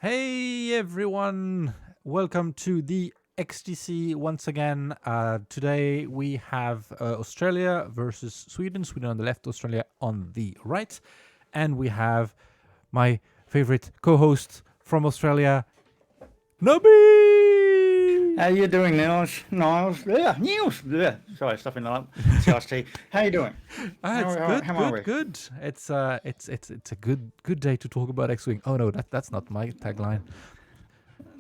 Hey everyone, welcome to the XTC once again. Today we have Australia versus Sweden. Sweden on the left, Australia on the right. And we have my favorite co-host from Australia, Nobby! How you doing, Niles? Yeah, Niles. Yeah. Sorry, stuffing that up. CRT. How you doing? It's How are we? good. It's a good day to talk about X-Wing. Oh no, that's not my tagline.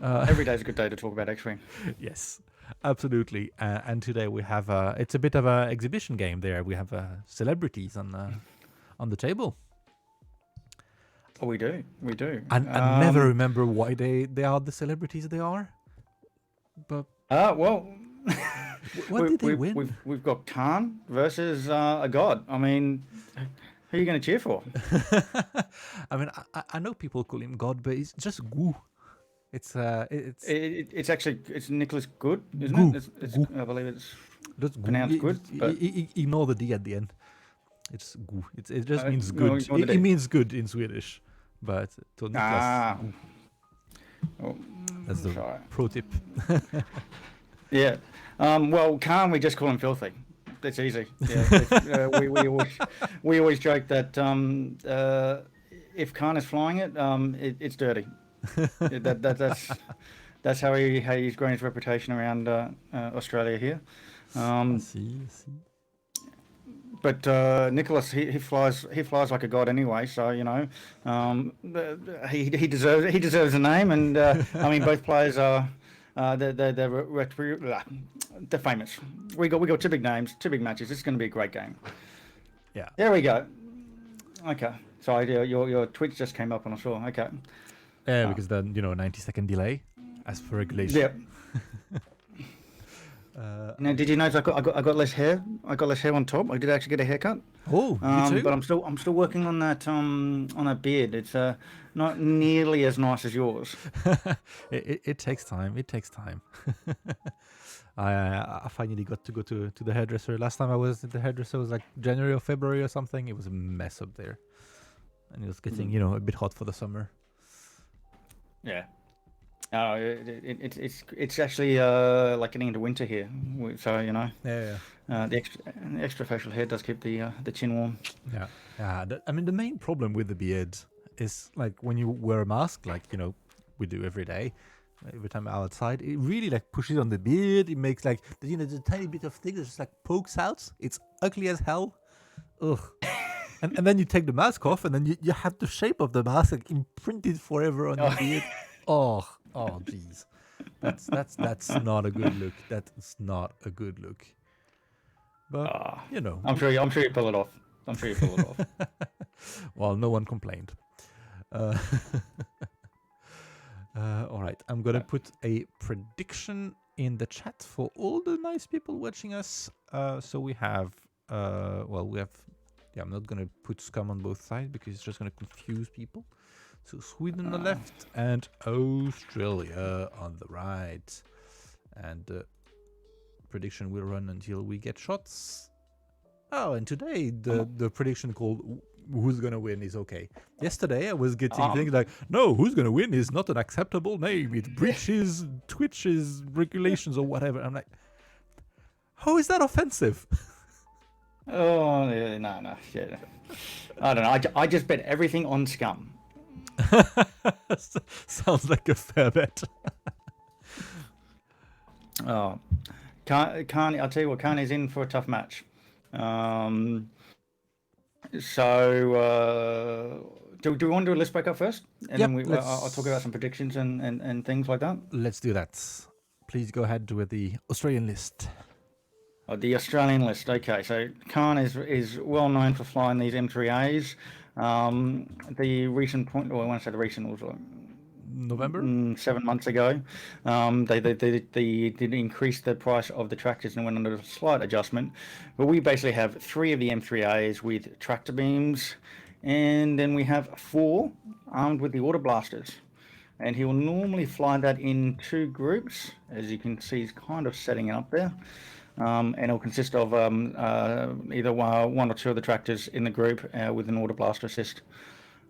Every day's a good day to talk about X-Wing. Yes, absolutely. And today we have it's a bit of an exhibition game. There we have celebrities on the table. Oh, we do. I never remember why they are the celebrities they are. But well, what did they win? we've got Khan versus a god. I mean, who are you going to cheer for? I mean, I know people call him God, but it's just Gu. It's It's actually Niklas Good, isn't Gu. it? It's, Gu. I believe it's Just Gu. pronounced good. But Ignore the D at the end. It's Gu. It just means no, good. ignore the It D. means good in Swedish, but to Niklas, Gu. Oh, That's the sorry. pro tip. Yeah. Well, Khan, we just call him filthy. That's easy. Yeah. We always joke that if Khan is flying it, it's dirty. That's how he's grown his reputation around Australia here. I see. But Nicholas, he flies like a god anyway. So he deserves a name, and I mean both players are they're famous. We got two big names, two big matches. It's going to be a great game. Yeah. There we go. Okay. Sorry, your Twitch just came up, and I saw. Okay. Yeah, because then 90-second delay, as per regulation. Yeah. Now, did you notice I got less hair? I got less hair on top. I did actually get a haircut. Oh, you too. But I'm still working on that beard. It's not nearly as nice as yours. it takes time. It takes time. I finally got to go to the hairdresser. Last time I was at the hairdresser was like January or February or something. It was a mess up there, and it was getting a bit hot for the summer. Yeah. It's actually like getting into winter here, so Yeah. the extra facial hair does keep the chin warm. Yeah. I mean, the main problem with the beard is like when you wear a mask, like we do every day, every time outside, it really like pushes on the beard. It makes like the tiny bit of thing that just like pokes out. It's ugly as hell. Ugh. and then you take the mask off, and then you have the shape of the mask like, imprinted forever on your beard. Oh, jeez, that's not a good look. That's not a good look. But I'm sure you pull it off. Well, no one complained. All right, I'm gonna put a prediction in the chat for all the nice people watching us. So we have, I'm not gonna put Scum on both sides because it's just gonna confuse people. So Sweden on the left and Australia on the right. And the prediction will run until we get shots. Oh, and today the prediction called who's going to win is okay. Yesterday I was getting things like, no, who's going to win is not an acceptable name. It breaches Twitch's regulations or whatever. I'm like, how is that offensive? Oh, yeah, no. Yeah. I don't know. I just bet everything on Scum. Sounds like a fair bet. Oh, Khan, I'll tell you what, Khan is in for a tough match. So do we want to do a list breakup first? And then I'll talk about some predictions and things like that. Let's do that. Please go ahead with the Australian list. The Australian list. Okay, so Khan is well known for flying these M3As. The recent point, or I want to say the recent was November, 7 months ago. They did increase the price of the tractors and went under a slight adjustment. But we basically have 3 of the M3As with tractor beams, and then we have 4 armed with the auto blasters. And he will normally fly that in 2 groups, as you can see. He's kind of setting it up there. And it'll consist of either 1 or 2 of the tractors in the group with an auto blaster assist.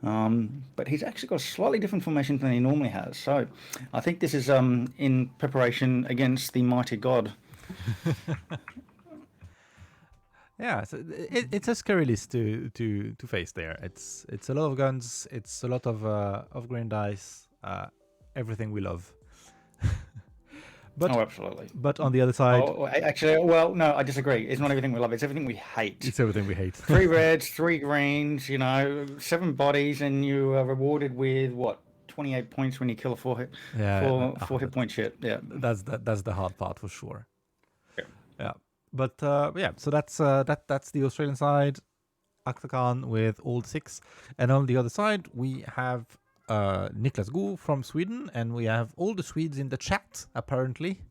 But he's actually got a slightly different formation than he normally has. So I think this is in preparation against the mighty god. Yeah, so it's a scary list to face there. It's a lot of guns. It's a lot of green dice. Everything we love. But absolutely. But on the other side, actually, well, no, I disagree. It's not everything we love. It's everything we hate. It's everything we hate. 3 reds, 3 greens. 7 bodies, and you are rewarded with what? 28 points when you kill a 4 hit point shit. Yeah, that's the hard part for sure. Yeah. But so that's the Australian side, Akhter Khan with all 6, and on the other side we have Niklas Gu from Sweden, and we have all the Swedes in the chat apparently.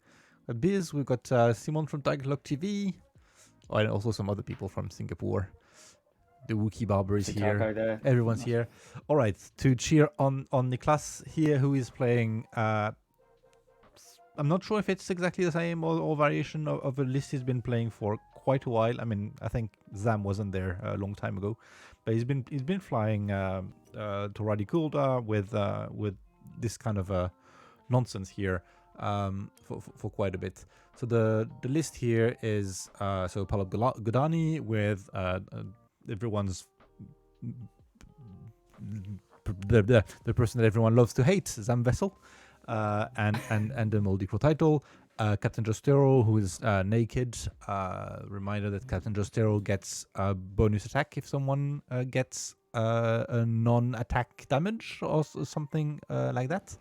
Biz, we've got Simon from Tigerlock TV, and also some other people from Singapore. The Wookiee Barber is here. There. Everyone's here. All right, to cheer on Niklas here, who is playing. I'm not sure if it's exactly the same or variation of a list he's been playing for quite a while. I mean, I think Zam wasn't there a long time ago, but he's been flying Toradi Kulda with this kind of nonsense here for quite a bit. So the list here is so Paulo Godani with everyone's the person that everyone loves to hate, Zam Vessel. And the Moldy Pro title. Captain Jostero, who is naked. Reminder that Captain Jostero gets a bonus attack if someone gets a non-attack damage or something like that.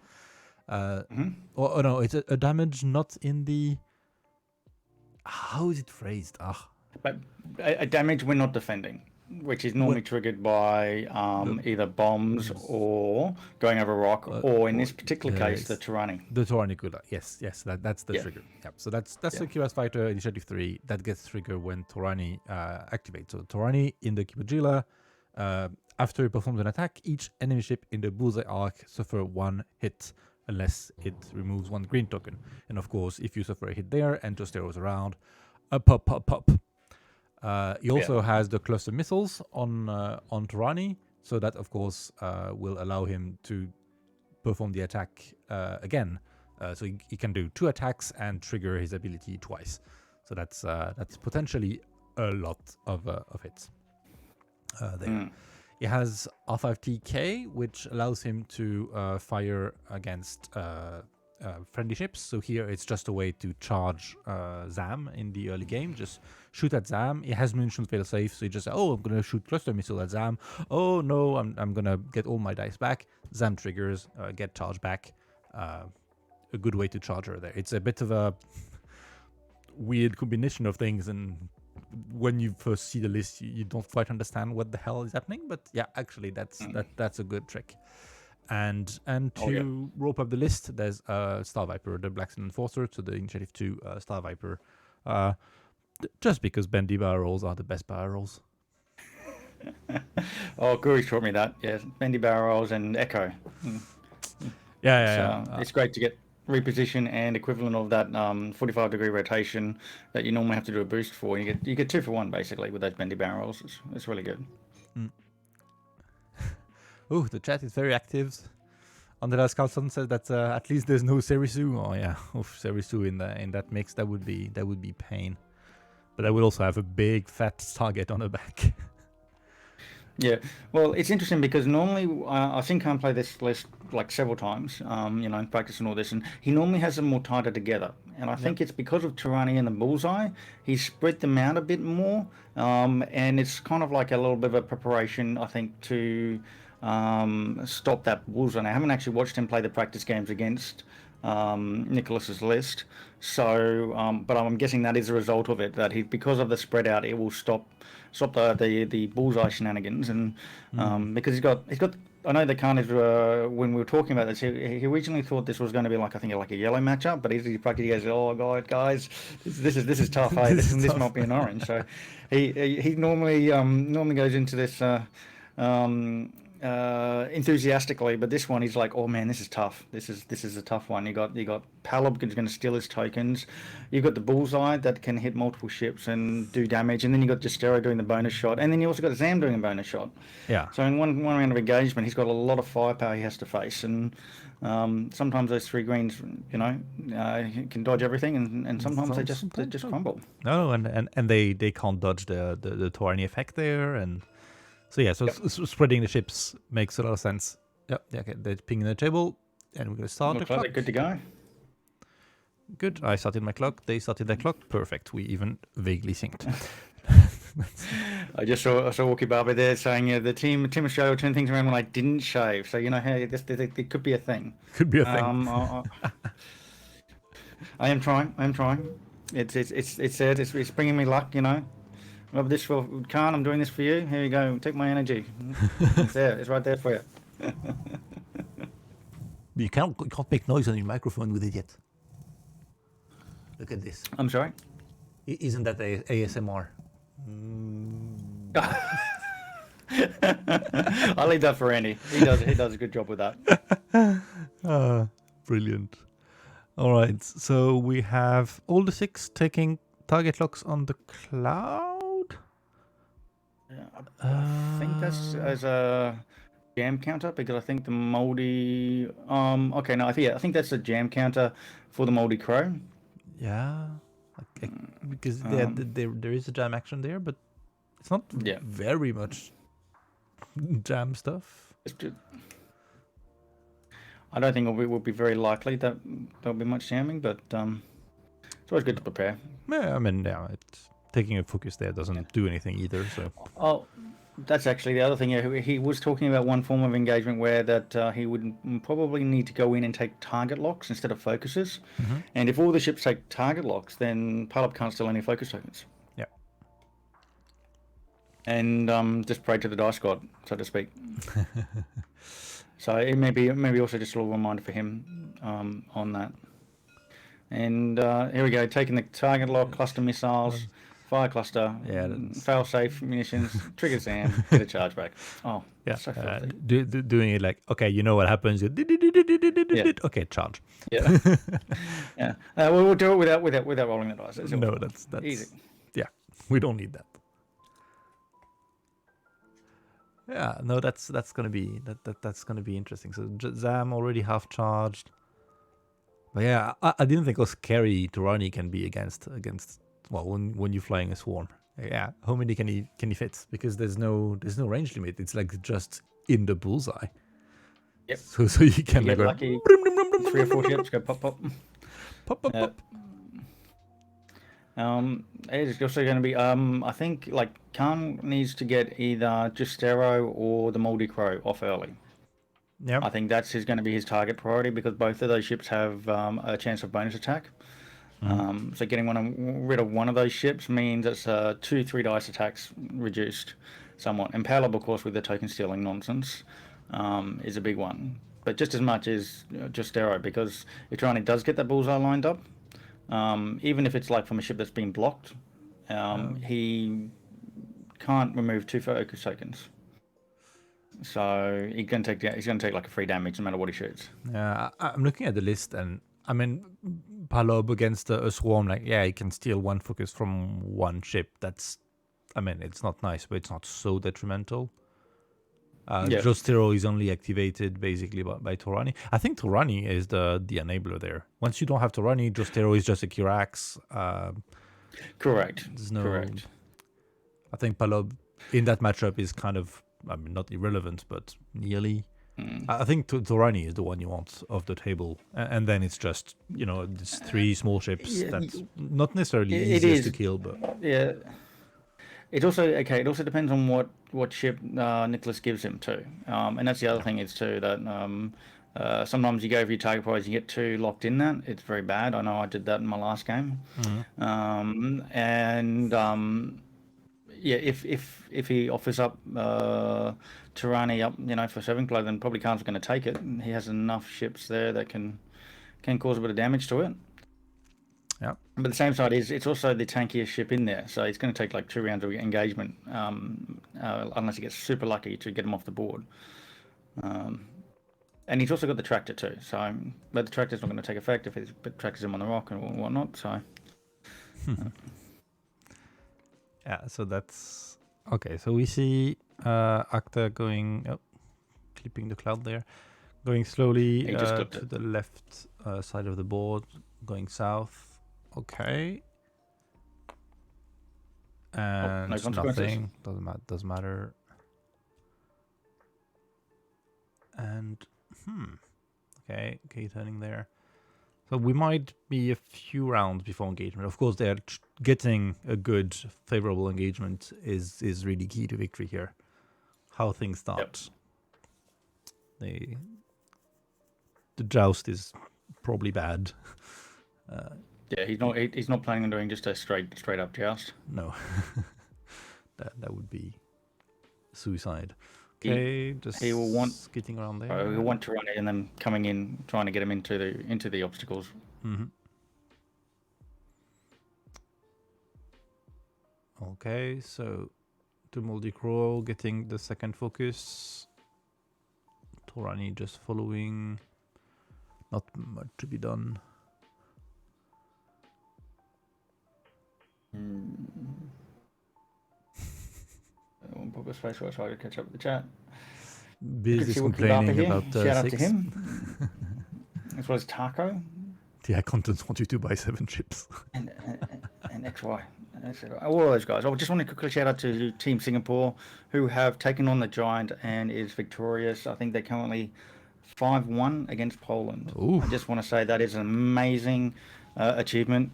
Or no, it's a damage not in the. How is it phrased? But a damage when not defending, which is normally triggered by either bombs or going over rock, or in this particular case, the Tyranny. The Tyranny Kula, yes, that's the trigger. Yeah, so that's the QS Fighter Initiative 3 that gets triggered when Tyranny activates. So Tyranny in the Kibajila, after it performs an attack, each enemy ship in the Bullseye arc suffer 1 hit unless it removes 1 green token. And of course, if you suffer a hit there and Jostero's around, a pop. He also has the cluster missiles on Tyranny, so that of course will allow him to perform the attack again. So he can do 2 attacks and trigger his ability twice. So that's potentially a lot of hits there. He has R5TK, which allows him to fire against friendly ships. So here it's just a way to charge Zam in the early game. Just shoot at Zam. He has munitions fail safe, so you just say, I'm gonna shoot cluster missile at Zam. Oh no, I'm gonna get all my dice back. Zam triggers, get charged back. A good way to charge her there. It's a bit of a weird combination of things, and when you first see the list, you don't quite understand what the hell is happening. But yeah, actually that's a good trick. And to rope up the list, there's Star Viper, the Black Sun Enforcer, to the Initiative 2 Star Viper. Just because bendy barrel rolls are the best barrel rolls. Guri taught me that. Yeah, bendy barrel rolls and Echo. Yeah. It's great to get reposition and equivalent of that 45-degree rotation that you normally have to do a boost for. You get 2 for 1 basically with those bendy barrel rolls. It's really good. Oh, the chat is very active. Andreas Carlson says that at least there's no Serisu. Oh yeah, Serisu in that mix, that would be pain. But I would also have a big fat target on the back. Yeah, well, it's interesting because normally I've seen Khan play this list like several times, in practice and all this, and he normally has them more tighter together. And I think it's because of Tyranny and the Bullseye, he's spread them out a bit more, and it's kind of like a little bit of a preparation, I think, to stop that Bullseye. And I haven't actually watched him play the practice games against Nicholas's list, so but I'm guessing that is a result of it, that because of the spread out, it will stop the Bullseye shenanigans, and because he's got I know the Khan is when we were talking about this, he originally thought this was going to be like a yellow matchup, but he practically goes, oh god guys, this is tough, hey, this might be an orange. So he normally goes into this enthusiastically, but this one he's like, oh man, this is tough. This is a tough one. You got Palab is going to steal his tokens. You've got the Bullseye that can hit multiple ships and do damage, and then you got Justero doing the bonus shot, and then you also got Zam doing a bonus shot. Yeah. So in one round of engagement, he's got a lot of firepower he has to face, and sometimes those 3 greens, can dodge everything, and sometimes they just crumble. No, and they can't dodge the Torani effect there, and so yeah, so spreading the ships makes a lot of sense. Yep, yeah, okay, they're pinging the table, and we're gonna start the clock. Like good to go. Good. I started my clock. They started their clock. Perfect. We even vaguely synced. I just saw Wookie Barber there saying the team Australia will turn things around when I didn't shave. So hey, this could be a thing. Could be a thing. I am trying. It's there. It's bringing me luck. Love this for Khan. I'm doing this for you. Here you go. Take my energy. It's there. It's right there for you. You can't make noise on your microphone with it yet. Look at this. I'm sorry. Isn't that ASMR? I'll leave that for Andy. He does a good job with that. Brilliant. All right, so we have all the 6 taking target locks on the cloud. Yeah, I think that's as a jam counter, because I think the moldy. Okay, no, I think that's a jam counter for the moldy crow. Yeah, because there is a jam action there, but it's not very much jam stuff. I don't think it will be very likely that there'll be much jamming, but it's always good to prepare. Yeah, I mean, it's taking a focus there doesn't do anything either. So. Oh, that's actually the other thing. He was talking about one form of engagement where that he would probably need to go in and take target locks instead of focuses. Mm-hmm. And if all the ships take target locks, then Palab can't steal any focus tokens. Yeah. And just pray to the dice god, so to speak. So it may be also just a little reminder for him on that. And here we go, taking the target lock, cluster missiles, fire cluster, fail safe munitions, trigger Zam, get a charge back. Oh, yeah. So filthy. Doing it like, okay, you know what happens. Okay, charge. Yeah. Yeah. We'll do it without rolling the dice. No, that's easy. Yeah, we don't need that. Yeah, no, that's gonna be that's gonna be interesting. So Zam already half charged, but yeah, I didn't think scary Torani can be against. Well, when you're flying a swarm, yeah, how many can he fit? Because there's no range limit. It's like just in the bullseye. Yep. So you can get go lucky. 3 or 4 ships go pop. Pop. It's also going to be I think like Khan needs to get either Justero or the Moldy Crow off early. Yeah, I think that's going to be his target priority, because both of those ships have a chance of bonus attack. So getting rid of one of those ships means it's 2-3 dice attacks reduced somewhat. And Palab, of course, with the token stealing nonsense, is a big one. But just as much as Justero, because if Tirani does get that bullseye lined up, even if it's like from a ship that's been blocked, he can't remove 2 focus tokens. So he's going to take like a 3 damage no matter what he shoots. Yeah, I'm looking at the list, and I mean, Palab against a swarm, like, yeah, he can steal 1 focus from 1 ship. That's, I mean, it's not nice, but it's not so detrimental. Justero is only activated basically by Torani. I think Torani is the enabler there. Once you don't have Torani, Justero is just a Kirax. Correct. Correct. I think Palab in that matchup is kind of, I mean, not irrelevant, but nearly. I think Torani is the one you want off the table, and then it's just it's 3 small ships that's not necessarily easiest to kill, but yeah. It also depends on what ship Niklas gives him too, and that's the other thing is too that sometimes you go for your target prize, you get too locked in that it's very bad. I know I did that in my last game, if he offers up Tirani up for 7 glow, then probably Khan's going to take it. He has enough ships there that can cause a bit of damage to it. Yeah. But the same side is it's also the tankiest ship in there, so it's going to take like 2 rounds of engagement, unless he gets super lucky to get him off the board. And he's also got the tractor too. So, but the tractor's not going to take effect if the tractor's him on the rock and whatnot. So, yeah. So that's okay. So we see Akhter going, clipping the cloud there, going slowly He just to clipped it. the left side of the board, going south. Okay. And no consequences. nothing. Doesn't matter. And okay, turning there. So we might be a few rounds before engagement. Of course, they're getting a good, favorable engagement is really key to victory here. How things start. Yep. The joust is probably bad. Yeah, he's not planning on doing just a straight up joust. No, that would be suicide. Okay, he will want skating around there. He'll want to run it and then coming in, trying to get him into the obstacles. Mm-hmm. Okay, so to Multicrawl getting the second focus. Torani just following. Not much to be done. One pop space where I try to catch up with the chat. Biz is complaining about Shout out to 6. him. As well as Taco. The contents want you to buy 7 chips. and XY. All of those guys. I just want to quickly shout out to Team Singapore, who have taken on the Giant and is victorious. I think they're currently 5-1 against Poland. Ooh. I just want to say that is an amazing achievement.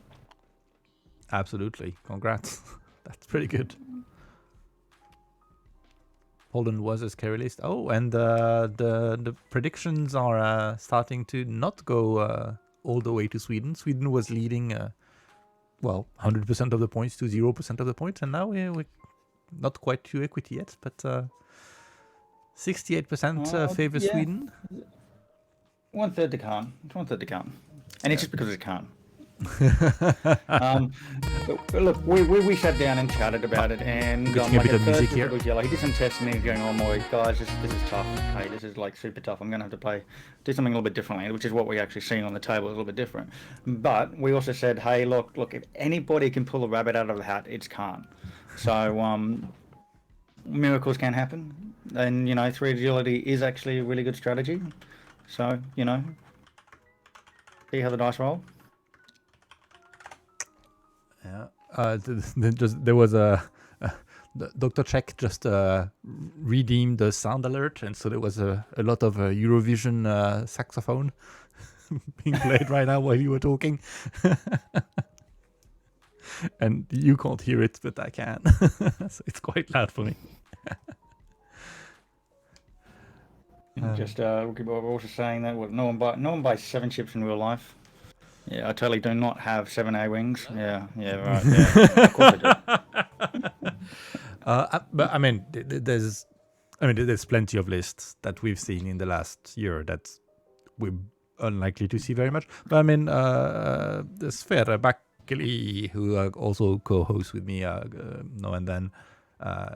Absolutely. Congrats. That's pretty good. Poland was a scary list. Oh, and the predictions are starting to not go all the way to Sweden. Sweden was leading, 100% of the points to 0% of the points, and now we're not quite to equity yet, but 68% favor Sweden. 1/3 to Khan. It's 1/3 to Khan. And it's just because it's Khan. Look, we sat down and chatted about it, and a bit of music here. He did some testing and he's going, oh my guys, this is tough. Hey, this is like super tough. I'm gonna have to do something a little bit differently, which is what we actually seen on the table, a little bit different. But we also said, hey, look, if anybody can pull a rabbit out of the hat, it's Khan. So miracles can happen, and 3 agility is actually a really good strategy. So see how the dice roll. Yeah. There was Dr. Check just redeemed the sound alert, and so there was a lot of Eurovision saxophone being played right now while you were talking. And you can't hear it, but I can. So it's quite loud for me. We're also saying that no one buys 7 chips in real life. Yeah, I totally do not have 7 A-wings. Yeah, right. Yeah, of course I do. But there's plenty of lists that we've seen in the last year that we're unlikely to see very much. But there's Sverre Bakkeli, who also co-hosts with me now and then.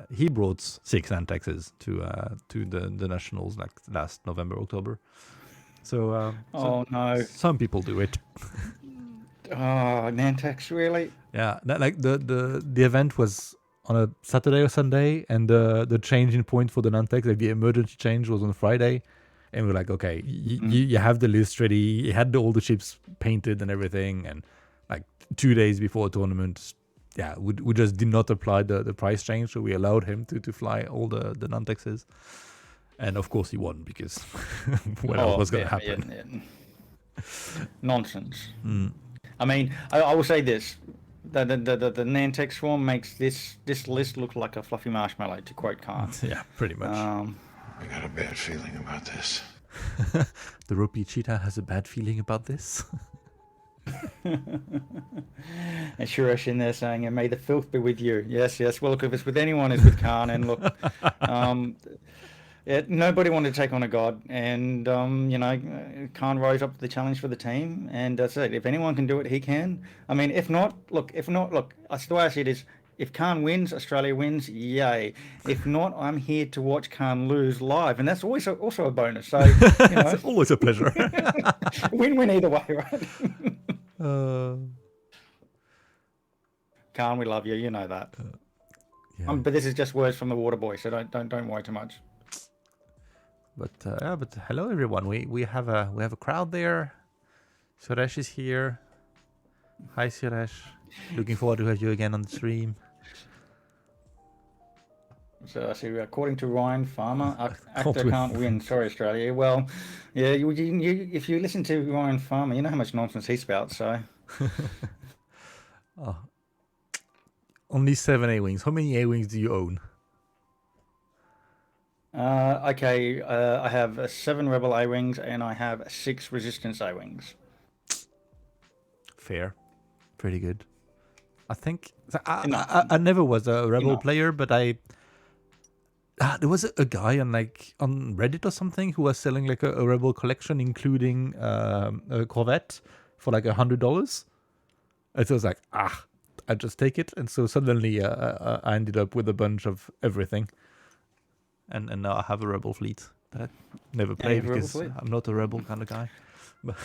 He brought 6 Antexes to the nationals like last November, October. So, no! Some people do it. Oh, Nantex, really? Yeah, the event was on a Saturday or Sunday, and the change in point for the Nantex, like the emergency change, was on Friday, and we're like, okay, you have the list ready. You had all the chips painted and everything, and like 2 days before the tournament, we just did not apply the price change, so we allowed him to fly all the Nantexes. And of course he won, because what else was going to happen? Yeah. Nonsense. I mean, I will say this: the Nantex Swarm makes this list look like a fluffy marshmallow, to quote Khan. Yeah, pretty much. I got a bad feeling about this. The Ropey Cheetah has a bad feeling about this. And Suresh in there saying, and may the filth be with you. Yes. Well, look, if it's with anyone, it's with Khan. And look, nobody wanted to take on a god, and Khan rose up to the challenge for the team, and that's it. If anyone can do it, he can. I mean, if not, look. That's the way I see it is, If Khan wins, Australia wins, yay. If not, I'm here to watch Khan lose live, and that's always also a bonus. So, you know, It's always a pleasure. win-win either way, right? uh, Khan, we love you. You know that. yeah. But this is just words from the water boy, so don't worry too much. But hello everyone. We have a crowd there. Suresh is here. Hi Suresh. Looking forward to have you again on the stream. So I see, according to Ryan Farmer, Akhter can't win. Sorry, Australia. Well, yeah, if you listen to Ryan Farmer, you know how much nonsense he spouts. So Oh. Only 7 A-wings. How many A-wings do you own? okay, I have 7 Rebel A-wings and I have 6 Resistance A-wings. Fair. Pretty good. I think I never was a Rebel player, but there was a guy on Reddit or something who was selling like a Rebel collection, including a Corvette for like $100. And so I was like, I just take it. And so suddenly I ended up with a bunch of everything. And now I have a Rebel fleet that I never play because I'm not a Rebel kind of guy. But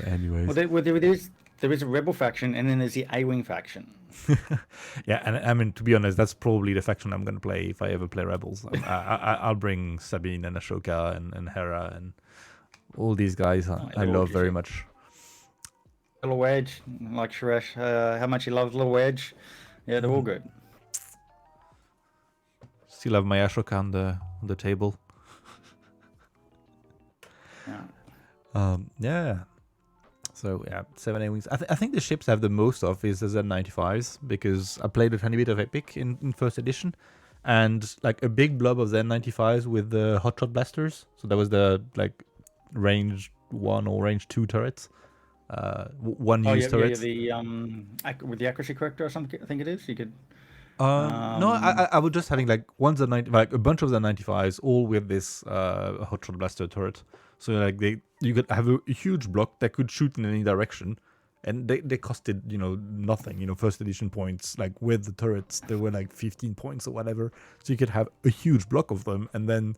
anyways. Well, there is a Rebel faction, and then there's the A-wing faction. Yeah, and I mean, to be honest, that's probably the faction I'm going to play if I ever play Rebels. I'll bring Sabine and Ashoka and Hera and all these guys I love very much. Little Wedge, like Suresh, how much he loves Little Wedge. Yeah, they're all good. Still have my Ashoka on the table. Yeah. So yeah, 7 A-wings. I think the ships I have the most of is the Z95s because I played a tiny bit of Epic in first edition, and like a big blob of Z95s with the hotshot blasters. So that was the like range 1 or range 2 turrets. One used turret. Yeah, with the accuracy corrector or something. I think it is. You could. No, I was just having like a bunch of the 95s, all with this hotshot blaster turret. So like you could have a huge block that could shoot in any direction, and they costed nothing. First edition points, like with the turrets, they were like 15 points or whatever. So you could have a huge block of them, and then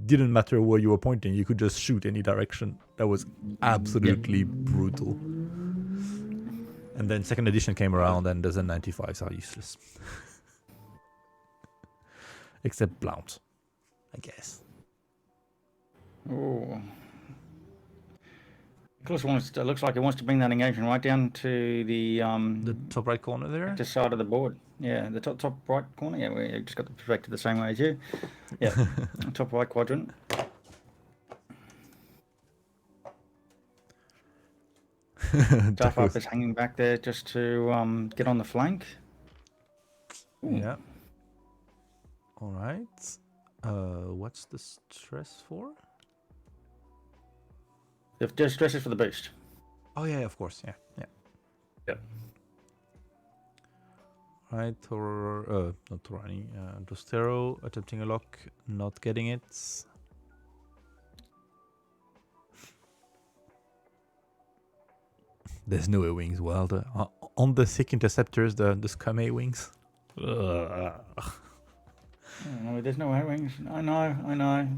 didn't matter where you were pointing, you could just shoot any direction. That was absolutely brutal. And then second edition came around, and the Z95s are useless. Except Blount, I guess. Oh. Niklas looks like he wants to bring that engagement right down to the top right corner there? The side of the board. Yeah, the top right corner. Yeah, we just got the perspective the same way as you. Yeah, top right quadrant. Starfighter is hanging back there just to get on the flank. Ooh. Yeah. All right. What's the stress for? The stress is for the boost. Oh yeah, of course. Yeah. Yep. Right, or not Torani. Dostero attempting a lock, not getting it. There's no A-wings. Well, on the thick interceptors, the Scum A-wings. No, there's no A-wings. I know.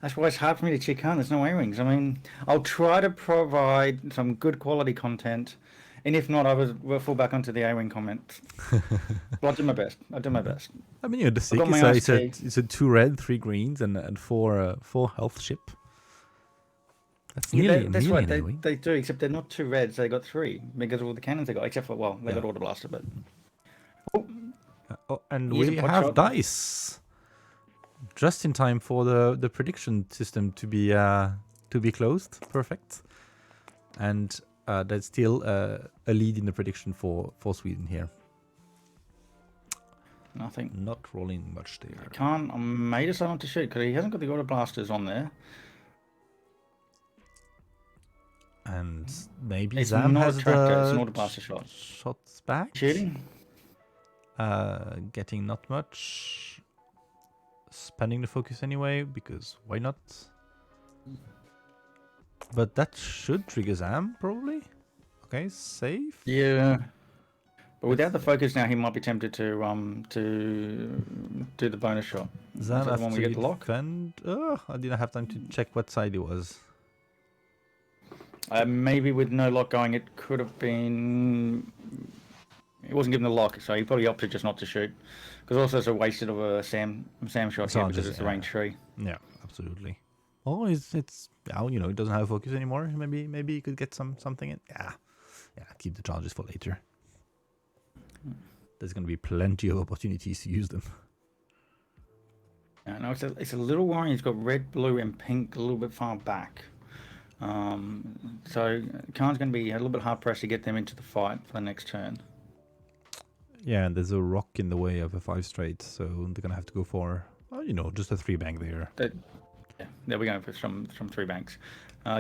That's why it's hard for me to check on. There's no A-wings. I mean, I'll try to provide some good quality content, and if not, we'll fall back onto the A-wing comments. But I'll do my best. I mean, the sick is it's a 2 red, 3 greens, and 4 health ship. That's nearly that's right. They do, except they're not 2 reds. They got 3 because of all the cannons they got. Except for they got Auto Blaster, but. And we have dice. Just in time for the prediction system to be closed. Perfect. And that's still a lead in the prediction for Sweden here. Nothing. Not rolling much there. I may decide not to shoot because he hasn't got the Auto Blasters on there. And maybe it's Zam not has a tractor, it's an the Auto Blaster shot. Shots back. Shooting. Getting not much. Spending the focus anyway, because why not? But that should trigger Zam, probably. Okay, safe. Yeah. But without the focus now, he might be tempted to do the bonus shot. Zam the one we after get the lock? defend. Oh, I didn't have time to check what side it was. Maybe with no lock going, it could have been. He wasn't given the lock, so he probably opted just not to shoot. Because also it's a wasted of a Sam shot here because it's the range tree. Yeah, absolutely. Oh, it's now, you know, it doesn't have focus anymore. Maybe you could get something in. Yeah, keep the charges for later. There's going to be plenty of opportunities to use them. Yeah, no, it's a little worrying. He's got red, blue, and pink a little bit far back. So Khan's going to be a little bit hard pressed to get them into the fight for the next turn. Yeah, and there's a rock in the way of a 5 straight, so they're going to have to go for, you know, just a 3 bank there. Yeah, there we go for some 3 banks.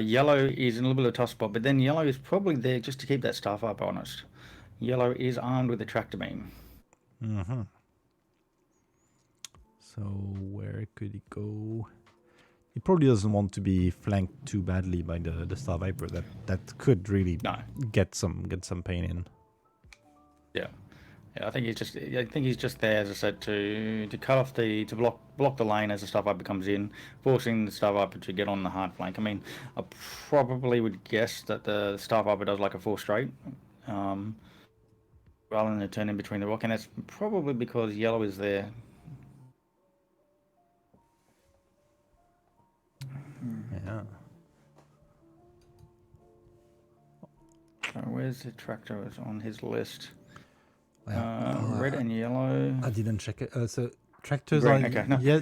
Yellow is in a little bit of a tough spot, but then yellow is probably there just to keep that stuff up, honest. Yellow is armed with a tractor beam. Mm-hmm. So where could he go? He probably doesn't want to be flanked too badly by the Star Viper. That could really get some pain in. Yeah. I think he's just there, as I said, to cut off to block the lane as the Star Viper comes in, forcing the Star Viper to get on the hard flank. I mean, I probably would guess that the Star Viper does like a 4 straight, rather than a turn in between the rock, and that's probably because yellow is there. Yeah. So where's the tractor? Is on his list. Yeah. Red and yellow. I didn't check it. So tractors Green, are okay, no. yeah.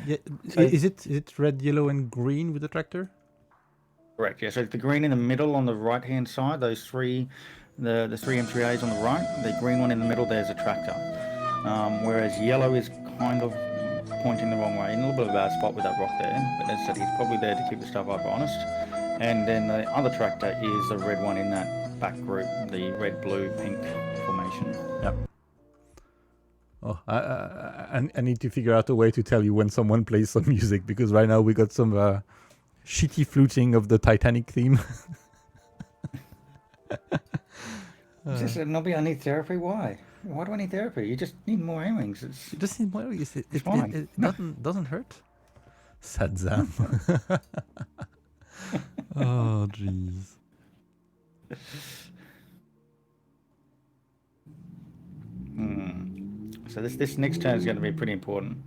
So, is it red, yellow, and green with the tractor? Correct. Yeah. So the green in the middle on the right hand side, those 3, the 3 M3As on the right. The green one in the middle, there's a tractor. Whereas yellow is kind of pointing the wrong way, in a little bit of a bad spot with that rock there. But as I said, he's probably there to keep the stuff up honest. And then the other tractor is the red one in that back group, the red, blue, pink formation. Yep. Oh, I need to figure out a way to tell you when someone plays some music, because right now we got some shitty fluting of the Titanic theme. Nobby, I need therapy. Why? Why do I need therapy? You just need more aimings. You just need more. It fine. doesn't hurt. Sad Zam. Oh jeez. So this next turn is going to be pretty important.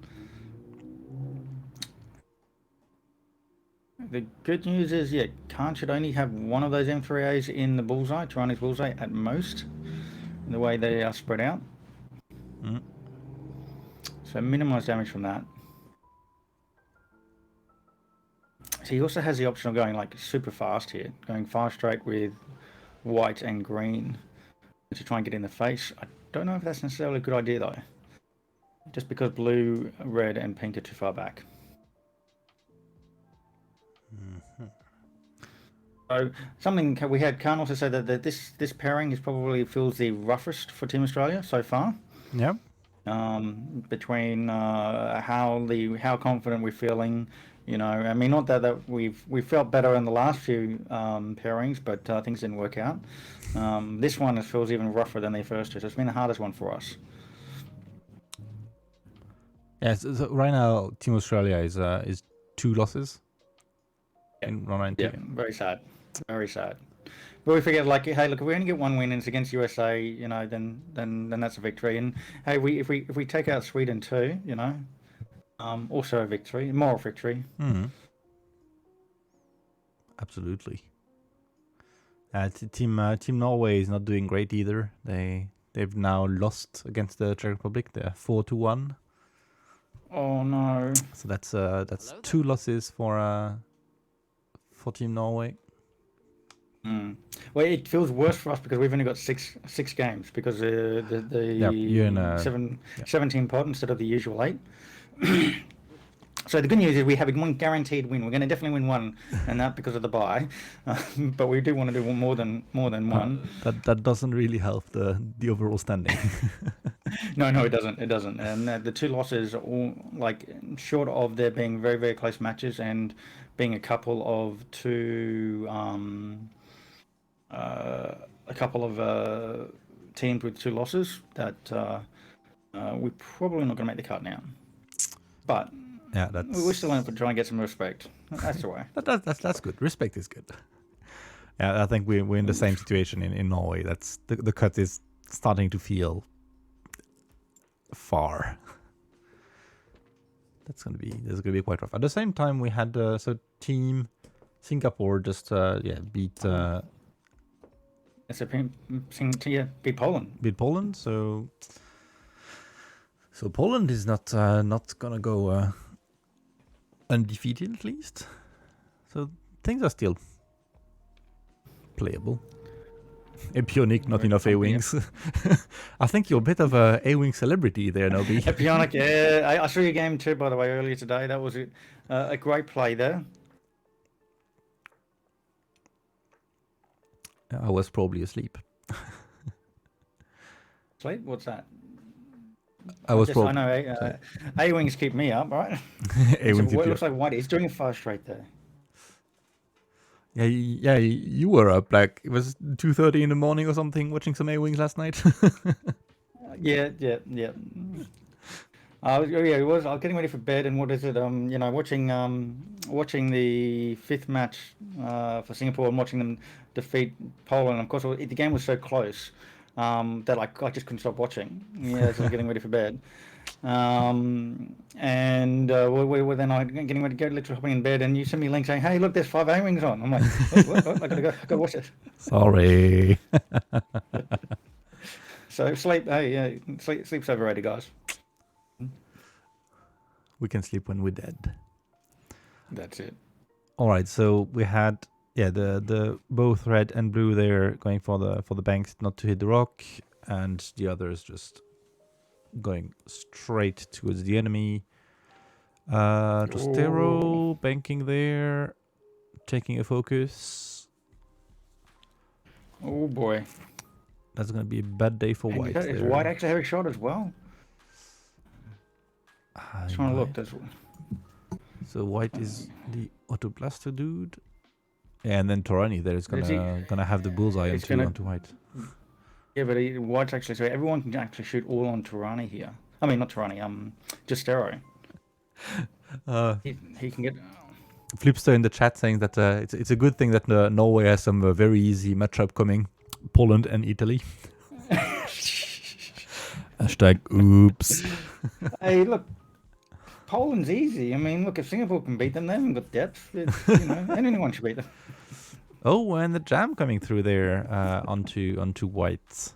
The good news is, yeah, Khan should only have one of those M3As in the bullseye, Tyranni's bullseye at most, in the way they are spread out. So minimise damage from that. So he also has the option of going like super fast here, going 5 straight with white and green to try and get in the face. I don't know if that's necessarily a good idea though, just because blue, red, and pink are too far back. So something we had Khan also said that this pairing is probably feels the roughest for Team Australia so far. Yeah. Between how confident we're feeling, you know. I mean, not that we felt better in the last few pairings, but things didn't work out. This one feels even rougher than the first two, so it's been the hardest one for us. Yeah. So right now, Team Australia is 2 losses. In round 19. Yeah, very sad. Very sad. But we figured, like, hey, look, if we only get 1 win and it's against USA, you know, then that's a victory. And hey, if we take out Sweden too, you know, also a victory, moral victory. Absolutely. Team Norway is not doing great either. They've now lost against the Czech Republic. They're 4-1. Oh no! So that's 2 losses for Team Norway. Well, it feels worse for us because we've only got six games because you're in 17 pod instead of the usual 8. So the good news is we have one guaranteed win. We're going to definitely win 1, and that because of the bye. But we do want to do more than 1. That doesn't really help the overall standing. No, it doesn't. It doesn't. And the 2 losses are all like short of there being very, very close matches and being a couple of teams with 2 losses that we're probably not going to make the cut now. But Yeah, we're still in it for trying to get some respect. That's the way. that's good. Respect is good. Yeah, I think we're in the same situation in Norway. That's the cut is starting to feel far. That's gonna be quite rough. At the same time, we had so Team Singapore just beat It's beat Poland. beat Poland. So Poland is not gonna go undefeated at least. So things are still playable. Epionic, not enough A-wings. I think you're a bit of a A-wing celebrity there, Nobi. Epionic, yeah. I saw your game too, by the way, earlier today. That was a great play there. I was probably asleep. Sleep? What's that? I was I probably know A-wings keep me up, right? A-wings. So it looks like White. He's doing a fast straight there. Yeah, you were up like it was 2:30 in the morning or something, watching some A-wings last night. Yeah. I was getting ready for bed, and what is it? Watching the 5th match for Singapore and watching them defeat Poland. Of course, the game was so close that I just couldn't stop watching. Yeah, so I was getting ready for bed. We were then getting ready to go, literally hopping in bed, and you sent me a link saying, "Hey, look, there's 5 A-wings on." I'm like, what? I gotta watch it. Sorry. So sleep. Hey, yeah, sleep's overrated, guys. We can sleep when we're dead. That's it. All right, so we had the both red and blue there going for the banks not to hit the rock, and the others just going straight towards the enemy. Trastero banking there, taking a focus. Oh boy, that's gonna be a bad day for White. Is White actually having a shot as well? Just trying to look. So White is the Auto Blaster dude, and then Torani there is gonna have the bullseye onto White. Yeah, but White's actually, so everyone can actually shoot all on Torani here. I mean, not Torani, Justero. He can get. Flipster in the chat saying that it's a good thing that Norway has some very easy matchup coming, Poland and Italy. Hashtag oops. Hey, look, Poland's easy. I mean, look, if Singapore can beat them, they haven't got depth. Anyone should beat them. Oh, and the jam coming through there onto White,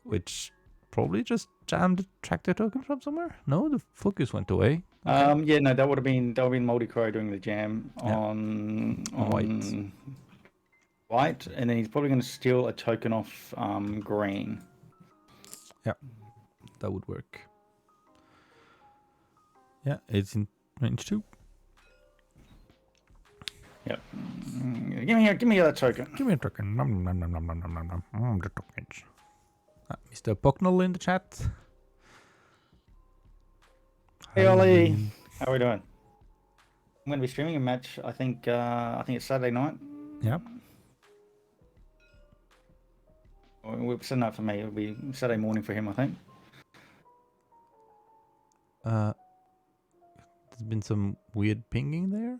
which probably just jammed the tractor token from somewhere. No, the focus went away. Okay. Yeah, no, that would have been Multi-Crow doing the jam on White, and then he's probably going to steal a token off green. Yeah, that would work. Yeah, it's in range 2. Yep. Give me that token. Give me a token. The tokens. Mr. Pocknell in the chat. Hey Ollie, how are we doing? I'm going to be streaming a match. I think it's Saturday night. Yep. We're setting up for me. It'll be Saturday morning for him, I think. There's been some weird pinging there.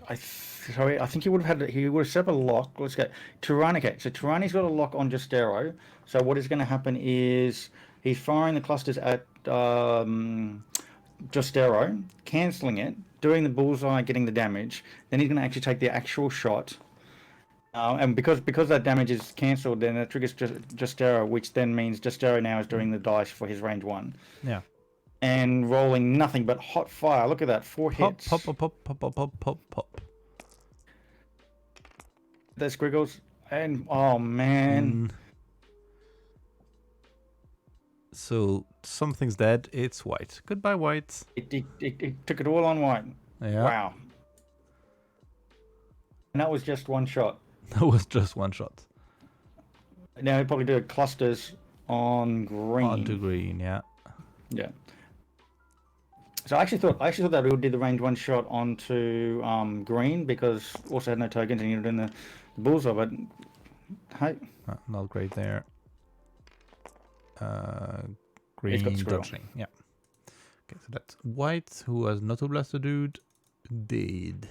I think he would have set up a lock. Let's go. Tirani, okay. So Tirani's got a lock on Justero. So what is going to happen is he's firing the clusters at Justero, cancelling it, doing the bullseye, getting the damage. Then he's going to actually take the actual shot. And because that damage is cancelled, then it triggers Justero, which then means Justero now is doing the dice for his range 1. Yeah. And rolling nothing but hot fire. Look at that, 4 hits. Pop. There's Squiggles. And, oh, man. So, something's dead. It's White. Goodbye, White. It took it all on White. Yeah. Wow. And that was just one shot. That was just one shot. Now he'd probably do clusters on green. Onto green, yeah. Yeah. So I actually thought that he would do the range 1 shot onto green because also had no tokens and he would do the the bullseye, but hey, Not great there. He's got Green squirrel. dodging. Yeah. Okay, so that's white, who has not a blaster dude. Dead.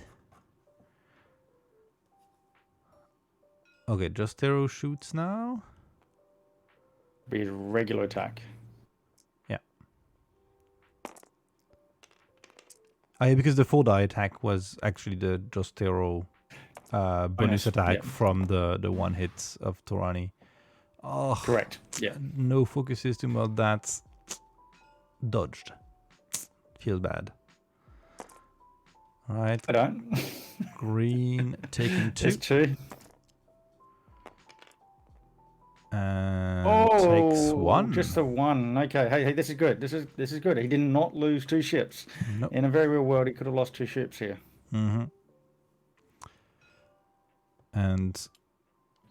Okay, just arrow shoots now. be a regular attack. Yeah, because the 4 die attack was actually the Jostero bonus attack yeah. from the one hit of Torani. Oh, Correct. Yeah. no focus system on that. Dodged. Feels bad. All right. I don't. Green taking 2. There's 2. And takes 1. Just the 1. Okay. Hey, this is good. This is good. He did not lose 2 ships. Nope. In a very real world, he could have lost 2 ships here. Mm-hmm. And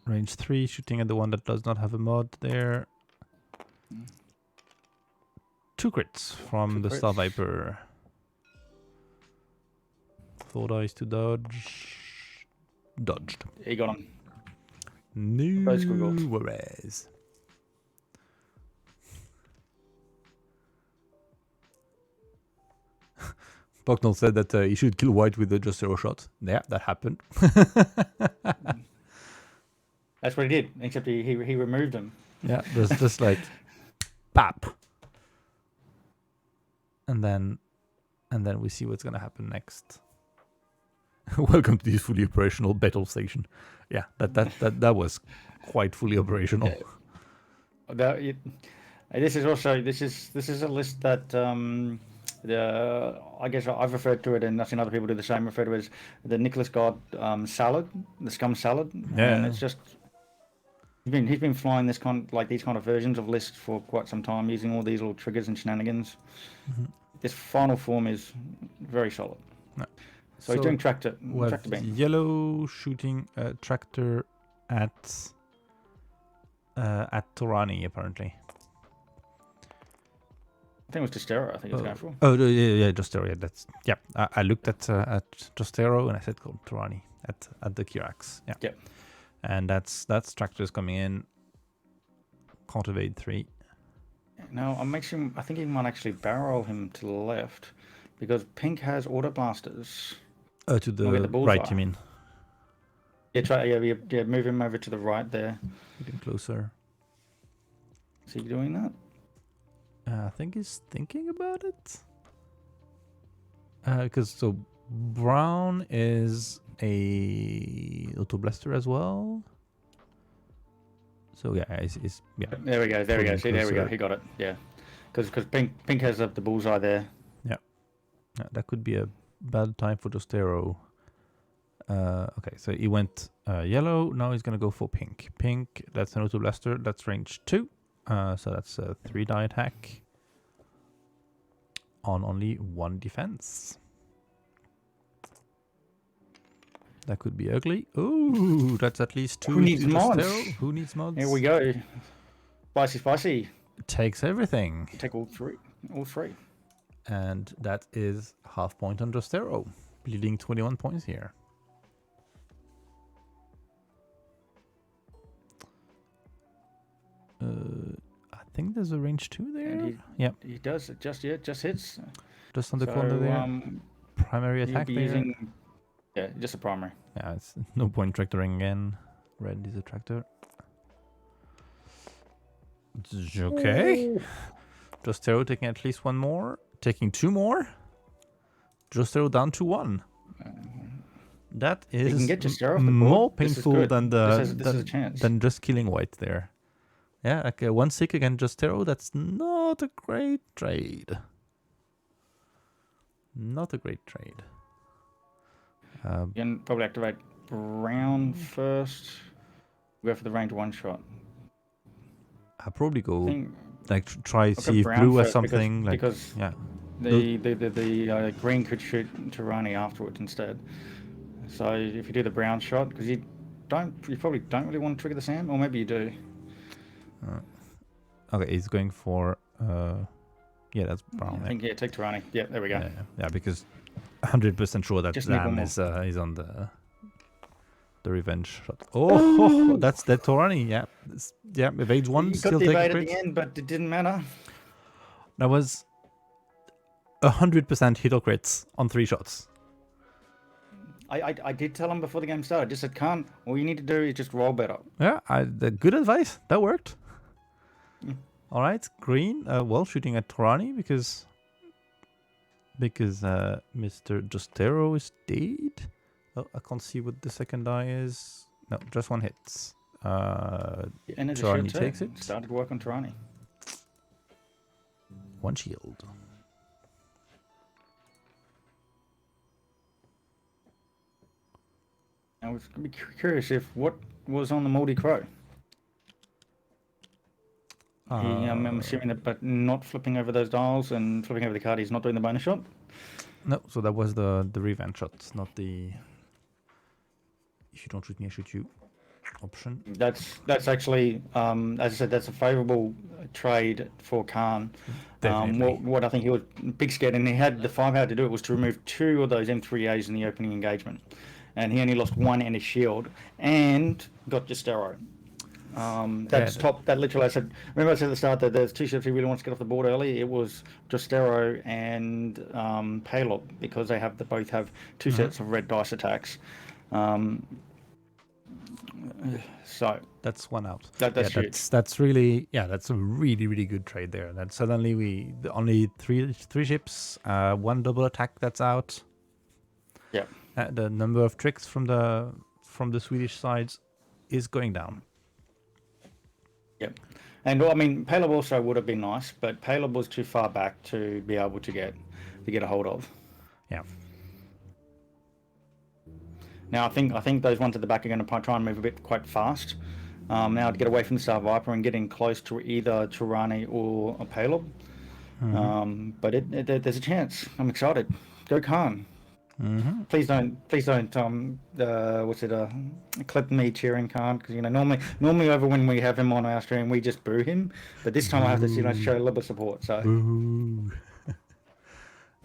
range 3, shooting at the one that does not have a mod there. 2 crits from 2 the crits. Star Viper. 4 dice to dodge. Dodged. He got him. No Those squiggles. worries. Bucknell said that he should kill white with a just 0 shot. Yeah, that happened. That's what he did. Except he removed him. Yeah, just like bap. And then we see what's gonna happen next. Welcome to this fully operational battle station. Yeah, that was quite fully operational. Yeah. This is a list that I guess I've referred to it, and I've seen other people do the same. Refer to it as the Niklas God salad, the Scum salad. Yeah. And it's just he's been flying these kind of versions of lists for quite some time, using all these little triggers and shenanigans. Mm-hmm. This final form is very solid. No. So he's doing tractor With beam. yellow shooting a tractor at Torani apparently. I think it was Testero. I think it's going for. Oh yeah, Jostero. Yeah, that's I looked at Jostero and I said called Torani at the Kirax. Yeah. Yep. And that's tractors coming in. Can't evade 3. No, I think he might actually barrel him to the left, because Pink has auto blasters. To the right, you mean? Yeah, move him over to the right there. Getting closer. Is he doing that? I think he's thinking about it. Because so Brown is a auto blaster as well. So yeah, he's yeah. There we go. See, there we go. closer. He got it. Yeah, because Pink has the bullseye there. Yeah, that could be a bad time for Jostero. Okay, so he went yellow. Now he's gonna go for pink. Pink. That's an auto blaster. That's range 2. So that's a 3 die attack on only 1 defense. That could be ugly. Ooh, that's at least 2. Who needs to mods? Jostero. Who needs mods? Here we go. Spicy. Takes everything. Take all 3. And that is half point on Jostero. Bleeding 21 points here. I think there's a range 2 there. And Yep, he does it. Just hits. just on the So, corner there. Primary he'll attack be there. using. Yeah, just a primary. Yeah, it's no point tractoring again. Red is a tractor. Okay. Jostero taking at least 1 more. Taking 2 more. Jostero down to 1. That You is can get Jostero off the board. more This is painful good. than This is a chance. than just killing white there. Yeah, like 1 sick against Jostero. That's not a great trade. Not a great trade. You can probably activate Brown first. Go for the range 1 shot. I'll probably I go think like try look see at if Brown blue has first, something like because yeah. the green could shoot Tirani afterwards instead. So if you do the brown shot, because you probably don't really want to trigger the Sam, or maybe you do. Okay, he's going for yeah, that's brown. I think take Tirani. Yeah, there we go. Yeah, because 100% sure that Just need one Ram more. is on the the revenge shot. Oh, that's that Torani. Yeah, evades one, You got still the take a evade at crit. the end, but it didn't matter. That was 100% hit or crits on 3 shots. I did tell him before the game started. I just said, can't. All you need to do is just roll better. Yeah, good advice. That worked. Mm. All right, green. Well, shooting at Torani because Mr. Justero is dead. Oh, I can't see what the second die is. No, just one hit. And there's a Torani shield too. takes it. Started work on Torani. 1 shield. I was gonna be curious if what was on the Moldy Crow. I'm assuming that, but not flipping over those dials and flipping over the card, he's not doing the bonus shot. No, so that was the revenge shot, not the if you don't shoot me, I shoot you option. That's actually, as I said, that's a favourable trade for Khan. Definitely. What I think he was big scared, and he had the firepower to do it, was to remove 2 of those M3As in the opening engagement, and he only lost 1 and a shield, and got Justero. That's top. That literally, I said. Remember, I said at the start that there's 2 ships he really wants to get off the board early. It was Justero and Palob, because they both have 2 sets of red dice attacks. So that's 1 out. That's huge. That's really that's a really good trade there. That suddenly the only three ships, 1 double attack that's out. Yeah. The number of tricks from the Swedish sides is going down. Yep. And well, I mean, Palob also would have been nice, but Palob was too far back to be able to get a hold of. Yeah. Now I think those ones at the back are going to try and move a bit quite fast. Now to get away from the Star Viper and getting close to either Torani or a Palob. But there's a chance. I'm excited. Go Khan. Mm-hmm. Please don't clip me cheering Khan, because normally over when we have him on our stream we just boo him, but this time I have to show a little bit of support. So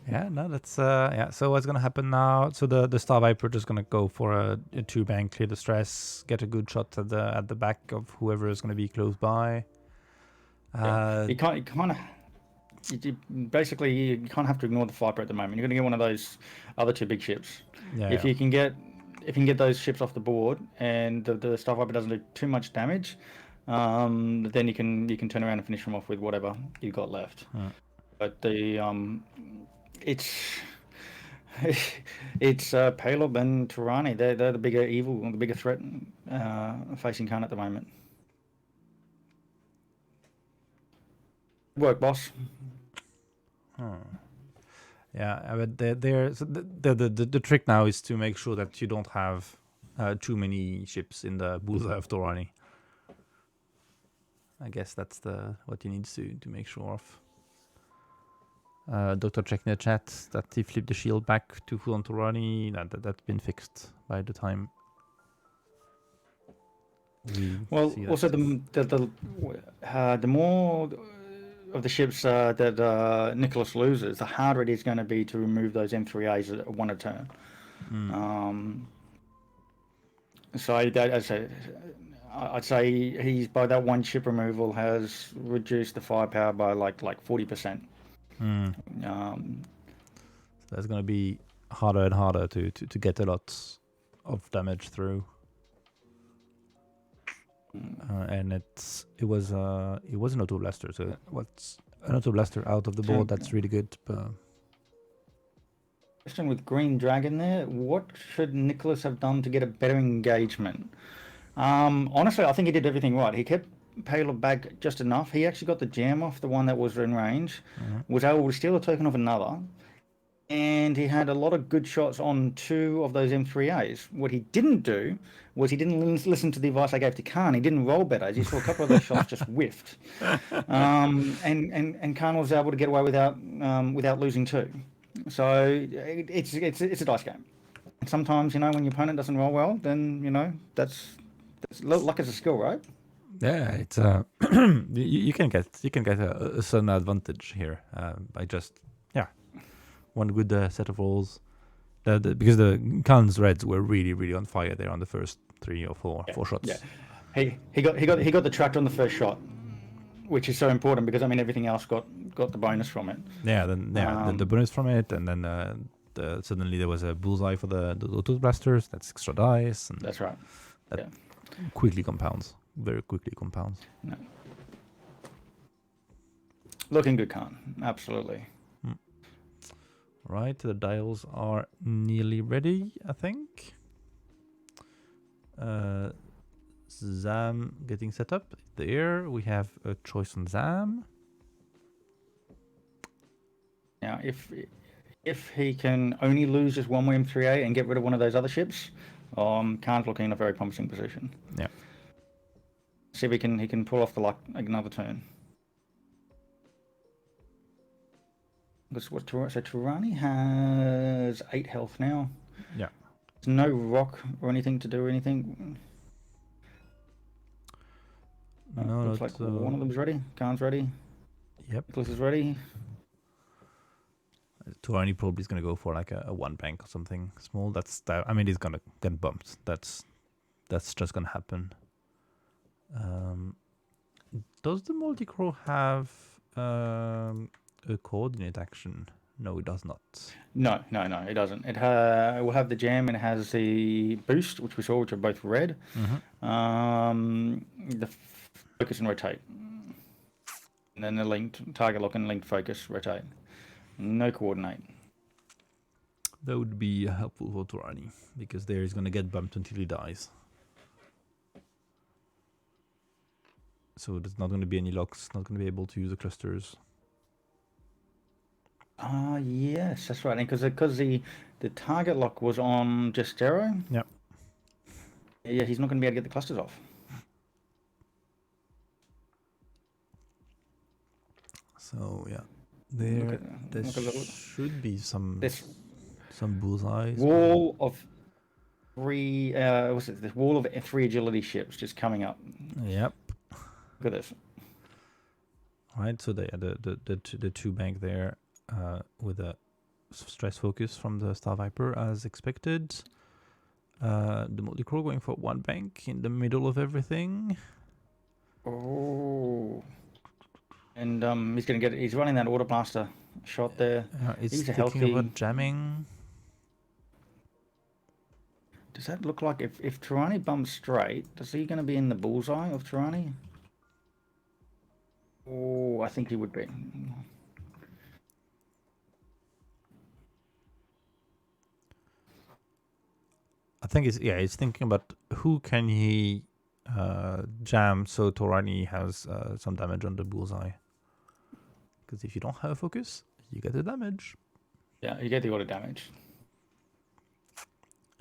yeah, no, that's So what's gonna happen now? So the Star Viper just gonna go for a 2-bank, clear the stress, get a good shot at the back of whoever is gonna be close by. Basically you can't have to ignore the Viper at the moment. You're going to get one of those other 2 big ships. If you can get those ships off the board and the Star Viper doesn't do too much damage, then you can turn around and finish them off with whatever you got left. But it's Palob and Torani. They're the bigger evil, the bigger threat facing Khan at the moment. Work, boss. Yeah, but the trick now is to make sure that you don't have too many ships in the bullseye of Torani. I guess that's what you need to make sure of. Doctor checking the chat that he flipped the shield back to full on Torani. That's been fixed by the time. Also the more of the ships that Niklas loses, the harder it is going to be to remove those M3As at 1 a turn. So I'd say he's, by that 1 ship removal, has reduced the firepower by like 40%. That's going to be harder and harder to get a lot of damage through. And it was an auto blaster. So what's an auto blaster out of the board? That's really good. But question with Green Dragon there. What should Niklas have done to get a better engagement? Honestly, I think he did everything right. He kept Palob back just enough. He actually got the jam off the one that was in range, was able to steal a token of another, and he had a lot of good shots on 2 of those M3As. What he didn't do was he didn't listen to the advice I gave to Khan. He didn't roll better. He saw a couple of those shots just whiffed, and Khan was able to get away without losing 2. So it's a dice game. Sometimes when your opponent doesn't roll well, then that's luck is a skill, right? Yeah, it's you can get a certain advantage here by just one good set of rolls. Because the Khan's reds were really on fire there on the first 3 or 4 shots. Yeah, he got the tractor on the first shot, which is so important because I mean everything else got the bonus from it. Yeah, then the bonus from it, and then suddenly there was a bullseye for the auto blasters. That's extra dice, and That's right. that quickly compounds, very quickly compounds. No. Looking good, Khan. Absolutely. Right, the dials are nearly ready, I think. Zam getting set up. There, we have a choice on Zam. Now, if he can only lose just one M3A and get rid of one of those other ships, Khan's looking in a very promising position. Yeah. See if he can pull off the luck another turn. So Turani has 8 health now. Yeah. There's no rock or anything to do anything. No, looks like one of them's ready. Khan's ready. Yep. Niklas is ready. Turani probably is going to go for like a 1 bank or something small. I mean, he's going to get bumped. That's just going to happen. Does the multi-crow have a coordinate action? No, it does not. No, it doesn't. It will have the jam and it has the boost, which we saw, which are both red. The focus and rotate. And then the linked target lock and linked focus rotate. No coordinate. That would be helpful for Turani, because there he's going to get bumped until he dies. So there's not going to be any locks, not going to be able to use the clusters. Yes, that's right. And because the target lock was on Jestero. Yep. Yeah, he's not going to be able to get the clusters off. So yeah, there should be some bullseyes. Wall of 3. What's it? This wall of 3 agility ships just coming up. Yep. Look at this. Right. So the 2 bank there, with a stress focus from the Star Viper as expected. The multi-crow going for 1 bank in the middle of everything. Oh. And he's running that auto blaster shot there. He's thinking about jamming. Does that look like if Turani bumps straight, is he going to be in the bullseye of Turani? Oh, I think he would be. I think he's thinking about who can he jam so Turani has some damage on the bullseye. Because if you don't have a focus, you get the damage. Yeah, you get the auto damage.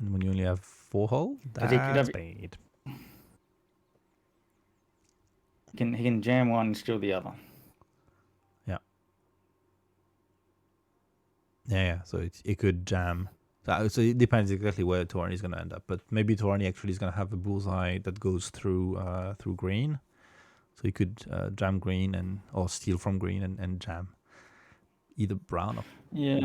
And when you only have 4 hull, that's bad. He can jam one and steal the other. Yeah. So it could jam. So it depends exactly where Turani is going to end up. But maybe Turani actually is going to have a bullseye that goes through green. So he could jam green or steal from green and jam either brown or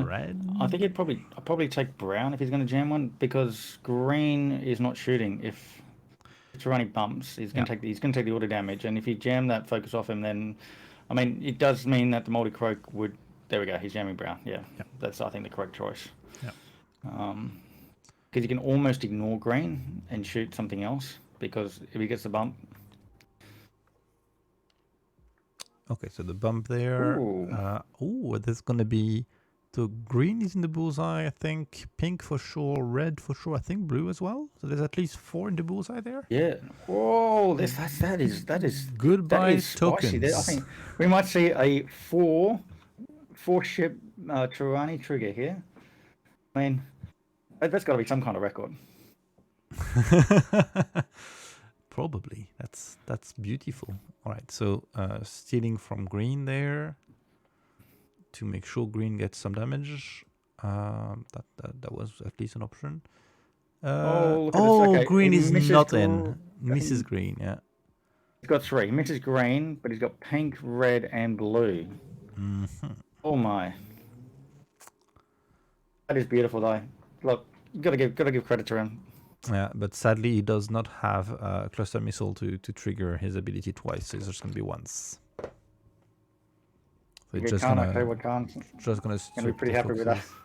red. I think I'd probably take brown if he's going to jam one, because green is not shooting. If Turani bumps, he's going to take the auto damage, and if you jam that focus off him, then I mean it does mean that the multi-crow would. There we go. He's jamming brown. Yeah. That's I think the correct choice. Yeah. Because you can almost ignore green and shoot something else, because if he gets the bump. Okay, so the bump there. There's going to be... So green is in the bullseye, I think. Pink for sure. Red for sure. I think blue as well. So there's at least 4 in the bullseye there. Yeah. Whoa, that is goodbye that is tokens. I think we might see a 4-ship Turani trigger here. I mean, that's got to be some kind of record. Probably. That's beautiful. All right, so stealing from green there to make sure green gets some damage. That was at least an option. Green is not in. Misses green, yeah. He's got 3. He misses green, but he's got pink, red, and blue. Mm-hmm. Oh my. That is beautiful, though. Look, gotta give credit to him. Yeah, but sadly he does not have a cluster missile to trigger his ability twice. So it's just gonna be once. So You it's get just Khan, I gonna tell you what, Khan, gonna gonna be strip pretty the happy with that. focuses.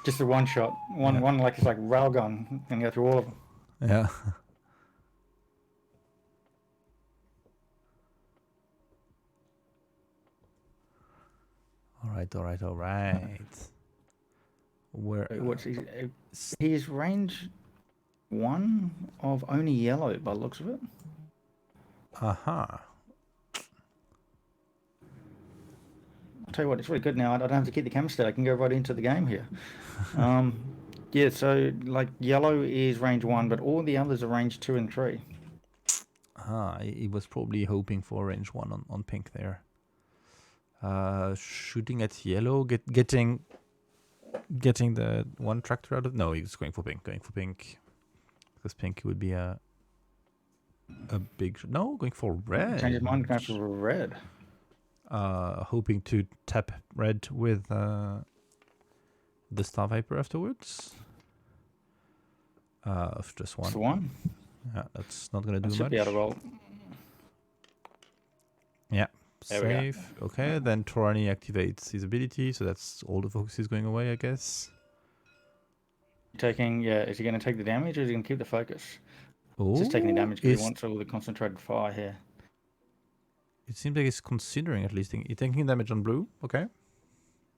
Just a one shot, Yeah. one like it's like railgun, and go through all of them. Yeah. All right. Where? What's his range? One of only yellow by the looks of it. Aha. I'll tell you what, it's really good now. I don't have to keep the camera steady. I can go right into the game here. Yeah, so like yellow is range 1, but all the others are range 2 and 3. Ah, he was probably hoping for range 1 on pink there. Shooting at yellow, getting the one tractor out of. No, he's going for pink. Because pink would be a big. No, going for red. Change his mind, going for red. Hoping to tap red with the Star Viper afterwards. Just one. That's the one. Yeah, that's not gonna do That much. should be able to roll. Yeah, There we go. safe. Okay, then Torani activates his ability, so that's all the focus is going away, I guess. Taking, yeah, is he going to take the damage or is he going to keep the focus? Oh, He's just taking the damage because he wants all the concentrated fire here. It seems like he's considering at least. He's taking damage on blue. Okay.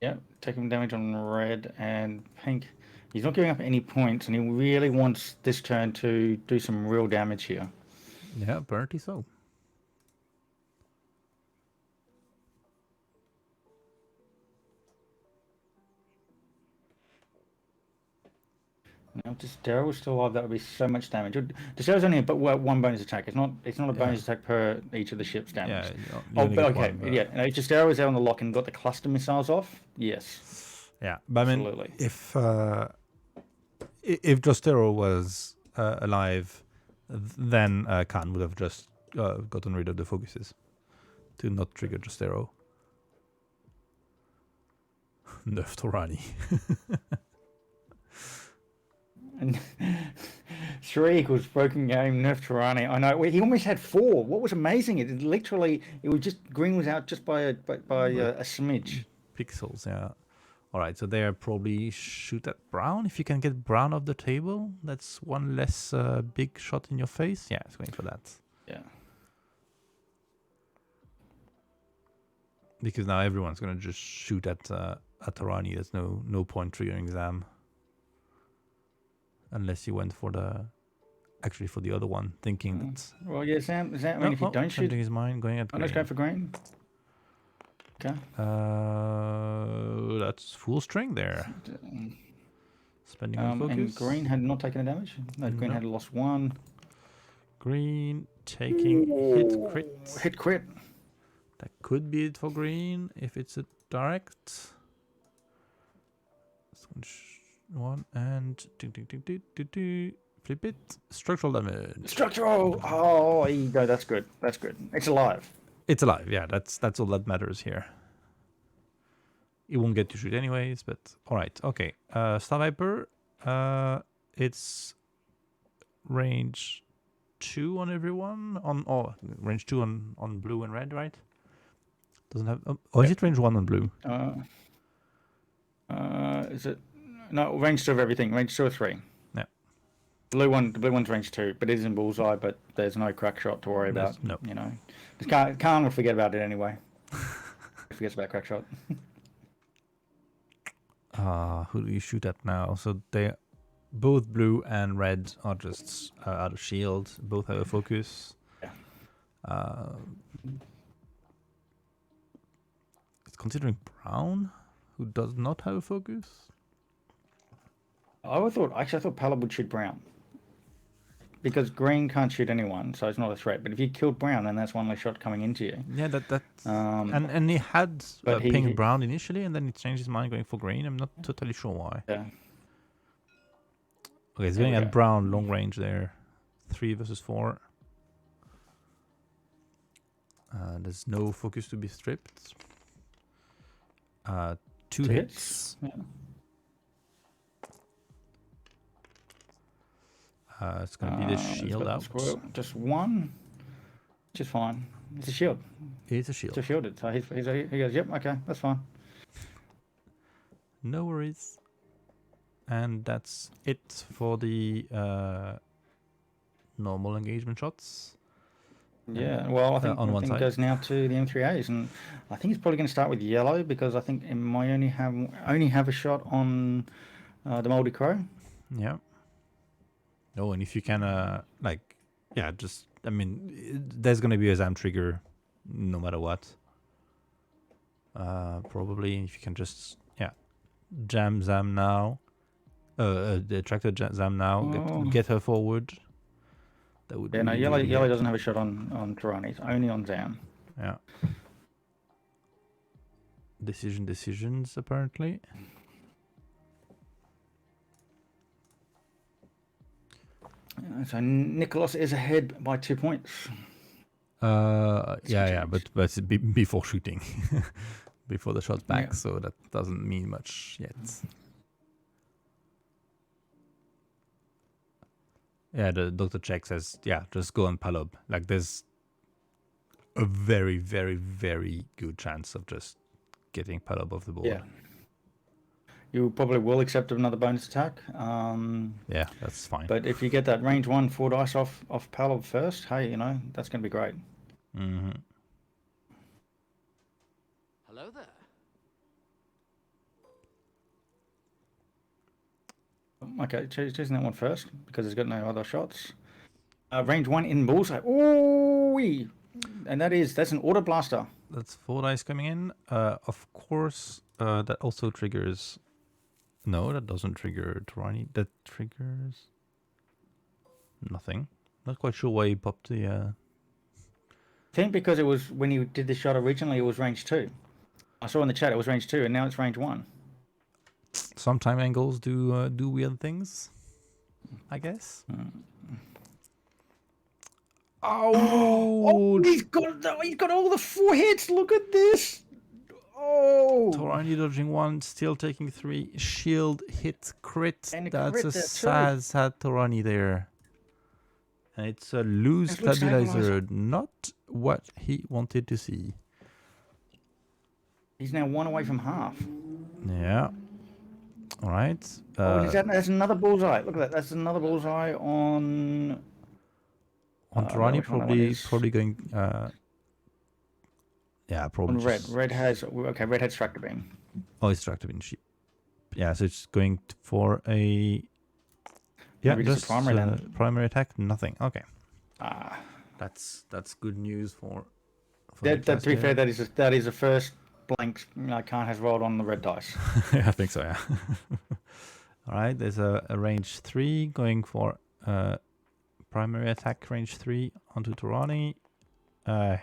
Yeah, taking damage on red and pink. He's not giving up any points, and he really wants this turn to do some real damage here. Yeah, apparently so. Now, if Daryl was still alive, that would be so much damage. Daryl's only but one bonus attack. It's not a bonus attack per each of the ship's damage. Yeah. Oh, but okay, yeah. No, if Darryl was out on the lock and got the cluster missiles off, yes. Yeah, but Absolutely. I mean, if Jostero was alive, then Khan would have just gotten rid of the focuses to not trigger Jostero. Nerf Torani. And 3 equals broken game, nerf Tirani. I know he almost had 4. What was amazing? It was just green was out just by a smidge. Pixels, yeah. All right, so they are probably shoot at brown. If you can get brown off the table, that's one less big shot in your face. Yeah, it's going for that. Yeah. Because now everyone's gonna just shoot at Arani. There's no point triggering Zam. Unless you went for the other one, thinking that. Well, yeah, Sam. I mean, if you don't shoot, changing his mind, going at green. Let's go for green. Okay. That's full string there. Spending on focus. And green had not taken a damage. No, green had lost 1. Green taking hit crit. Hit crit. That could be it for green if it's a direct. One and flip it. Structural damage. Structural. Oh, there you go. That's good. That's good. It's alive. It's alive. Yeah, that's all that matters here. It won't get to shoot anyways, but all right. Okay. Star Viper. It's range 2 on everyone. Range 2 on blue and red, right? Doesn't have. Is it range 1 on blue? Is it? No, range 2 of everything. Range 2 or 3. Yeah. The blue one's range 2, but it is in bullseye. But there's no crack shot to worry about. No. You know, Khan will forget about it anyway. He forgets about crack shot. Who do you shoot at now? So they, both blue and red are just out of shield. Both have a focus. Yeah. It's considering brown, who does not have a focus. I thought Pallid would shoot brown. Because green can't shoot anyone, so it's not a threat. But if you killed brown, then that's one less shot coming into you. Yeah, and he had pink brown initially, and then he changed his mind going for green. I'm not totally sure why. Yeah. Okay, he's going at brown, long range there. 3 versus 4. There's no focus to be stripped. 2 hits. Yeah. It's gonna be the It's shield got the out. squirrel. Just one, which is fine. It's a shield. It's a It's shield. a shielded. So he goes, yep, okay, that's fine. No worries. And that's it for the normal engagement shots. Yeah, well, I think on I one think it side. goes now to the M3As, and I think he's probably going to start with yellow because I think it might only have a shot on the Moldy Crow. Yeah. Oh, and if you can, like, yeah, just, I mean, there's gonna be a ZAM trigger no matter what. Probably, if you can just, yeah, jam ZAM now. The tractor ZAM now, get her forward. That would Yeah, no, really, yellow really yellow help. doesn't have a shot on Tirani. It's only on Zam. Yeah. Decisions, apparently. So Niklas is ahead by 2 points. Yeah, but it's before shooting, before the shot's back, Yeah. so that doesn't mean much yet. Yeah, the doctor check says, yeah, just go on Palub. Like, there's a very, very, very good chance of just getting Palub off the board. Yeah. You probably will accept another bonus attack. Yeah, that's fine. But if you get that range 1 4 dice off Palov first, hey, you know, that's going to be great. Mm-hmm. Hello there. Okay, choosing that one first because it's got no other shots. Range 1 in bullseye. Ooh, and that's an auto blaster. That's 4 dice coming in. Of course, that also triggers. No, that doesn't trigger Tirani. That triggers nothing. Not quite sure why he popped the. I think because it was when you did the shot originally, it was range 2. I saw in the chat it was range 2, and now it's range 1. Some time angles do weird things, I guess. Oh, He's got all the 4 hits. Look at this. Oh, Tirani dodging 1, still taking 3. Shield hit crit. And a That's crit a there too. sad Tirani there. And it's a loose It's loose stabilizer, stabilizer. not what he wanted to see. he's now 1 away from half. Yeah. All right. That's another bullseye. Look at that. That's another bullseye on. On Tirani, probably going. Yeah, probably On red. just. Red has tractor beam. Oh, it's tractor beam sheep. Yeah, so it's going for a. Yeah, Maybe just a primary then. Primary attack. Nothing. Okay. Ah, That's good news for. to Niklas be fair, there. that is the first blank Khan has rolled on the red dice. I think so. Yeah. All right. There's a range 3 going for primary attack range 3 onto Tirani.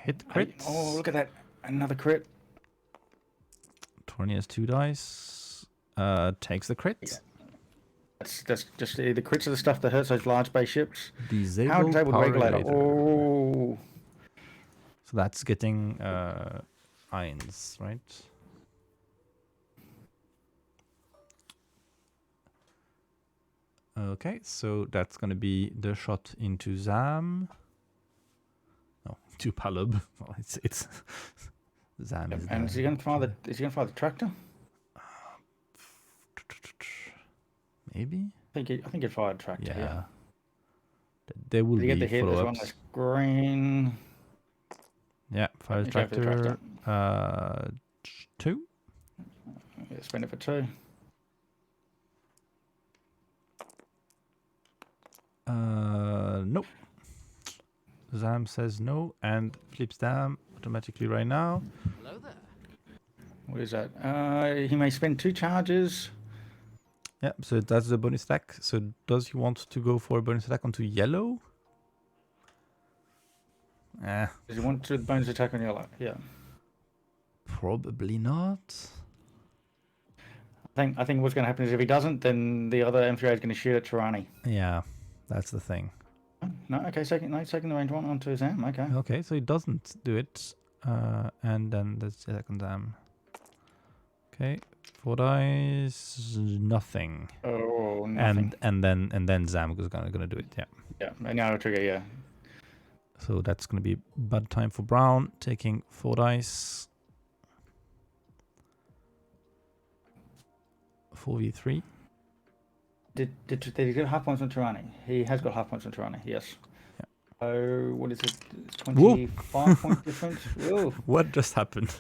Hit crit. Oh, look at that! Another crit. 20 has 2 dice. Takes the crit. Yeah. That's just the crits are the stuff that hurts those large spaceships. Disable How disabled power regulator? regulator. Oh, So that's getting irons, right? Okay, so that's gonna be the shot into Zam. No, to Palub. Well, it's Zam is and the- is he going to fire the tractor? Maybe. I think he fired tractor. Yeah. Yeah. There will Did he be get the hit? There's one follow-ups. that's green. Yeah, fire Okay, for the tractor. 2. Yeah, spend it for 2. Nope. Zam says no and flips down automatically right now. Hello there. What is that? He may spend 2 charges. Yeah, so that's the bonus attack. So does he want to go for a bonus attack onto yellow? Does he want to bonus attack on yellow? Yeah. Probably not. I think what's going to happen is if he doesn't, then the other M3A is going to shoot at Tirani. Yeah, that's the thing. No, okay, taking the range 1 onto Zam. Okay. Okay, so he doesn't do it. And then the second Zam. Okay, 4 dice, nothing. Oh, nothing. And then Zam is gonna do it. Yeah. Yeah, and now trigger. Yeah. So that's gonna be bad time for Brown, taking 4 dice. 4v3. Did he get half points on Tyranny? He has got half points on Tyranny. Yes. Yeah. So what is it? 25 point difference. Whoa. What just happened?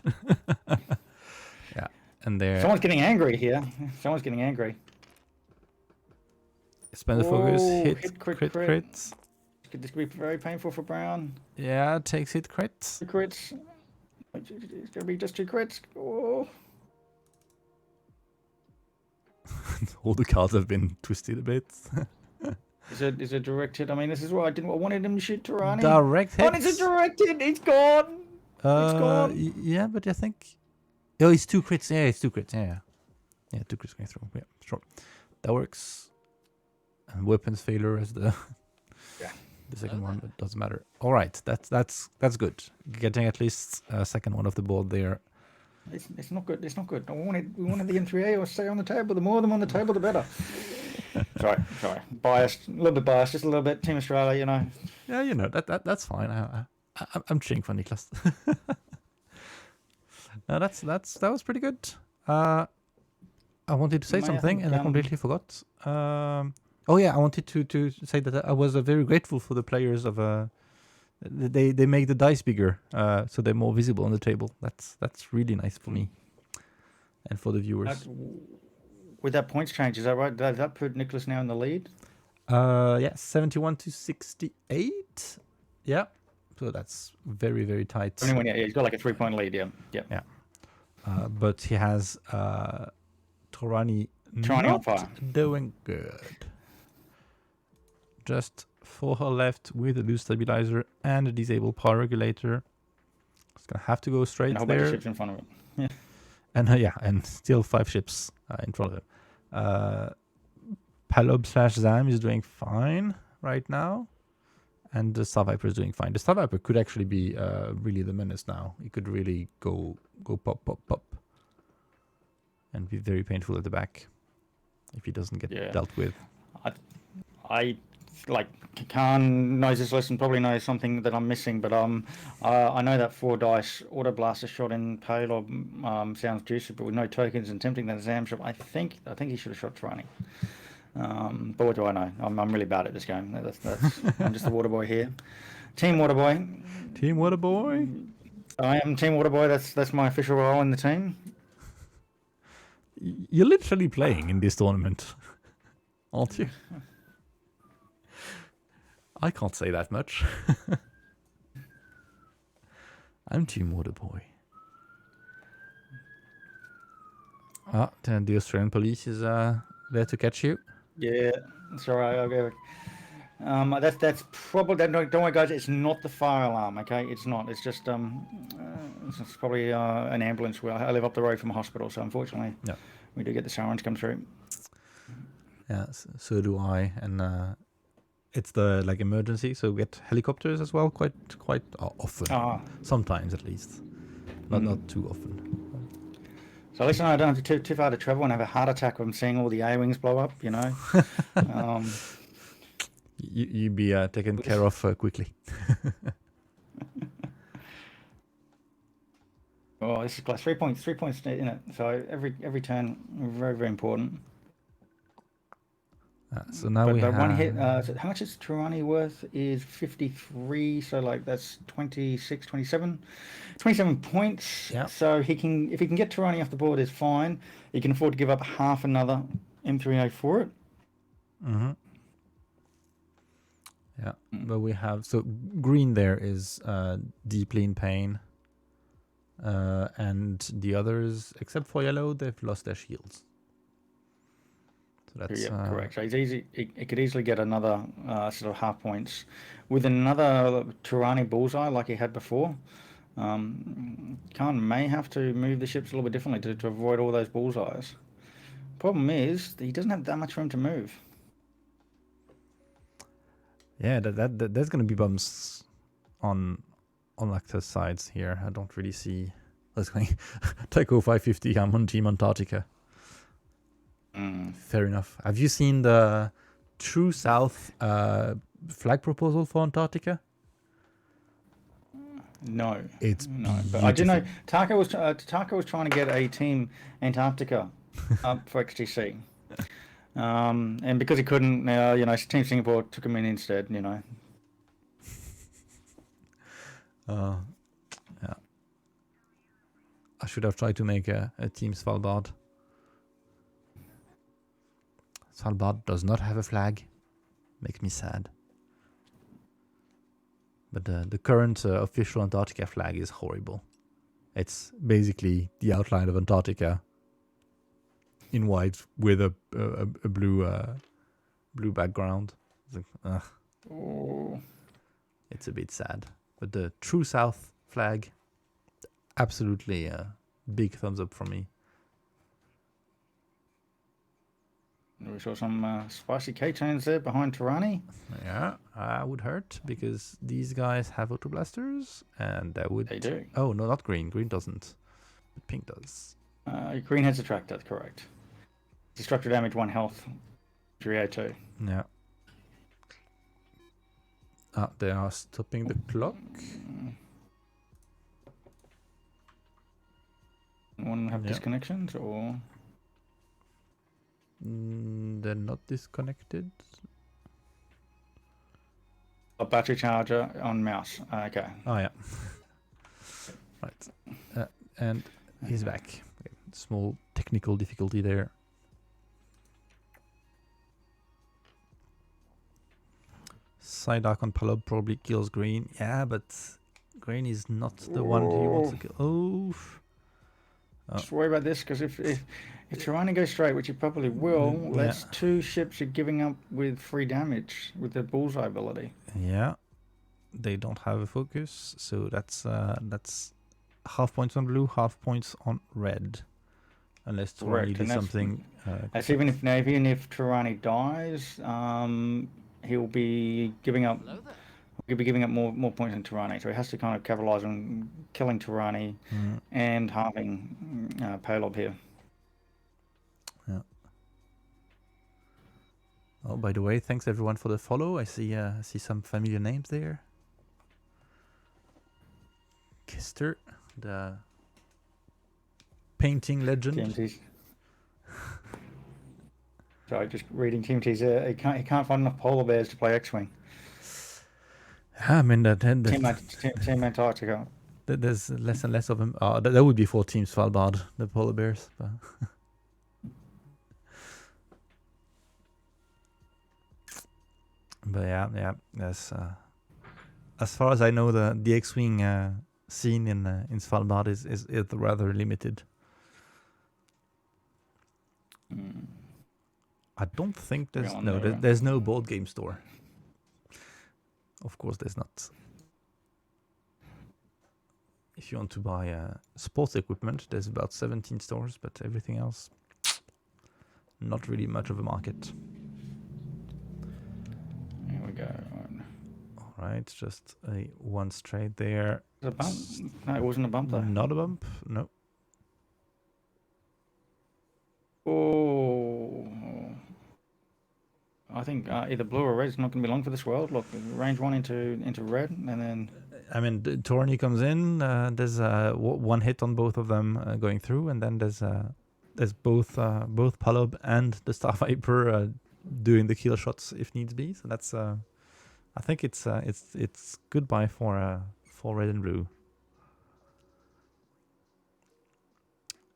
Yeah, and there. Someone's getting angry here. Someone's getting angry. Spend the focus. Whoa, Hit crit. This could be very painful for Brown. Yeah, takes hit crits. 2 crits. It's gonna be just 2 crits. Oh. All the cards have been twisted a bit. Is it direct hit? I mean, this is what I wanted him to shoot Tyranny. Direct hit. Oh, it's a direct hit. It's gone. It's gone. Yeah, but I think. Oh, it's 2 crits. Yeah, it's 2 crits. Yeah. Yeah, 2 crits going through. Yeah, sure. That works. And weapons failure as the the second one, but doesn't matter. All right, that's good. Getting at least a second one off the board there. It's not good. It's not good. We wanted the M3A or stay on the table. The more of them on the table, the better. sorry. Biased, a little bit biased, just a little bit. Team Australia, you know. Yeah, you know that's fine. I'm cheering for Niklas. No, that was pretty good. I wanted to say something and I completely forgot. Oh yeah, I wanted to say that I was very grateful for the players of they make the dice bigger, so they're more visible on the table. That's really nice for me and for the viewers. With that points change, is that right? Does that put Niklas now in the lead? Yeah, 71 to 68. Yeah, so that's very, very tight. Yeah, he's got like a 3-point lead. Yeah. But he has Torani on fire, doing good. Just 4 her left with a boost stabilizer and a disabled power regulator. It's gonna have to go straight and a whole there. bunch of ships in front of it. Yeah. And and still 5 ships in front of him. Palob/Zam is doing fine right now, and the Star Viper is doing fine. The Star Viper could actually be really the menace now. It could really go pop, and be very painful at the back if he doesn't get dealt with. I like Khan knows this lesson, probably knows something that I'm missing, but I know that 4 dice auto blaster shot in Palob sounds juicy, but with no tokens and tempting that Zam shot, I think he should have shot Tyranny. But what do I know? I'm really bad at this game. I'm just a water boy here. Team water boy. Team water boy. I am team water boy. That's my official role in the team. You're literally playing in this tournament, aren't you? I can't say that much. I'm team water boy. The Australian police is there to catch you. Yeah, that's all right. I'll go. That's probably don't worry, guys. It's not the fire alarm. Okay, it's not. It's just it's probably an ambulance. I live up the road from a hospital, so unfortunately, we do get the sirens come through. Yeah, so do I, and it's the emergency, so we get helicopters as well quite often. Sometimes at least, not too often. So at least I don't have to too far to travel and have a heart attack from seeing all the A-wings blow up, you know. You'd be taken care of quickly. Oh, this is class 3 points in it. So every turn, very, very important. So now we have one hit. So how much is Tyranny worth? Is 53. So that's 26, 27 points. Yeah. So if he can get Tyranny off the board, is fine. He can afford to give up half another M3A for it. Mm-hmm. Yeah, but we have green there is deeply in pain, and the others, except for yellow, they've lost their shields. So that's correct. So he could easily get another sort of half points with another Tyranny bullseye like he had before. Khan may have to move the ships a little bit differently to avoid all those bullseyes. Problem is he doesn't have that much room to move. Yeah, there's going to be bumps on Akhter's sides here. I don't really see. Let's go. Tycho 550. I'm on Team Antarctica. Fair enough. Have you seen the True South flag proposal for Antarctica? No, It's no. But I do beautiful. know Taka was trying to get a team Antarctica up for XTC. And because he couldn't, Team Singapore took him in instead. Yeah. I should have tried to make a team Svalbard. Svalbard does not have a flag. Makes me sad. But the current official Antarctica flag is horrible. It's basically the outline of Antarctica in white with a blue background. It's a bit sad. But the True South flag, absolutely a big thumbs up from me. We saw some spicy K-chains there behind Tirani. Yeah, I would hurt because these guys have autoblasters and that would... They do. Oh, no, not green. Green doesn't. But pink does. Green has a tractor, correct. Destructive damage, 1 health. 302. Yeah. They are stopping the clock. One have disconnections or? They're not disconnected. A battery charger on mouse. Okay. Oh, yeah. Right. And he's back. Okay. Small technical difficulty there. Side arc on Palob probably kills green. Yeah, but green is not the one he wants to kill. Oh. Just worry about this because if Tirani goes straight, which he probably will, that's 2 ships you're giving up with 3 damage with the bullseye ability. Yeah, they don't have a focus, so that's half points on blue, half points on red, unless Tirani did something. That's even if Tirani dies, he'll be giving up. He'll be giving up more points than Tirani, so he has to kind of capitalize on killing Tirani and halving Palob here. Yeah. Oh, by the way, thanks everyone for the follow. I see some familiar names there. Kister, the painting legend. Sorry, just reading Team T's. He can't find enough polar bears to play X-Wing. I mean, Team Antarctica. There's less and less of them. That would be for Team Svalbard, the polar bears. But yeah. That's as far as I know, the X-wing scene in Svalbard is rather limited. I don't think there's no board game store. Of course, there's not. If you want to buy sports equipment, there's about 17 stores, but everything else, not really much of a market. Here we go. All right, just a 1 straight there. Was it a bump? No, it wasn't a bump though. Not a bump, no. Oh. I think either blue or red is not going to be long for this world. Look, range 1 into red, and then... I mean, Torny comes in, there's 1 hit on both of them going through, and then there's both Palob and the Star Viper doing the kill shots if needs be. So that's I think it's goodbye for red and blue.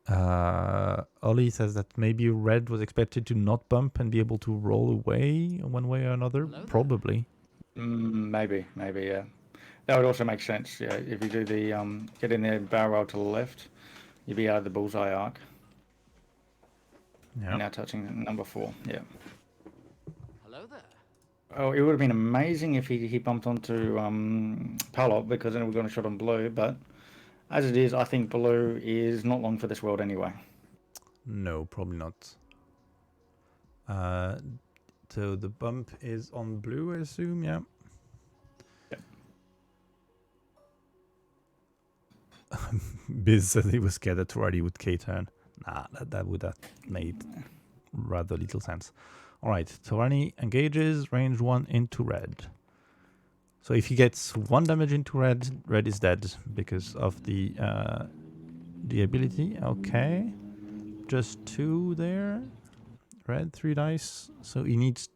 Ollie says that maybe red was expected to not bump and be able to roll away one way or another. Probably. Maybe, yeah. That would also make sense. Yeah, if you do the get in there, barrel roll to the left, you'd be out of the bullseye arc. Yeah. Now touching number 4. Yeah. Hello there. Oh, it would have been amazing if he bumped onto Palob, because then we're going to shot on blue. But as it is, I think blue is not long for this world anyway. No, probably not. So the bump is on blue, I assume. Yeah. Yep. Biz said he was scared that Tirani would K-turn. Nah, that would have made rather little sense. All right, Torani engages, range 1 into red. So if he gets 1 damage into red, red is dead because of the ability. Okay, just 2 there. Red 3 dice. So he needs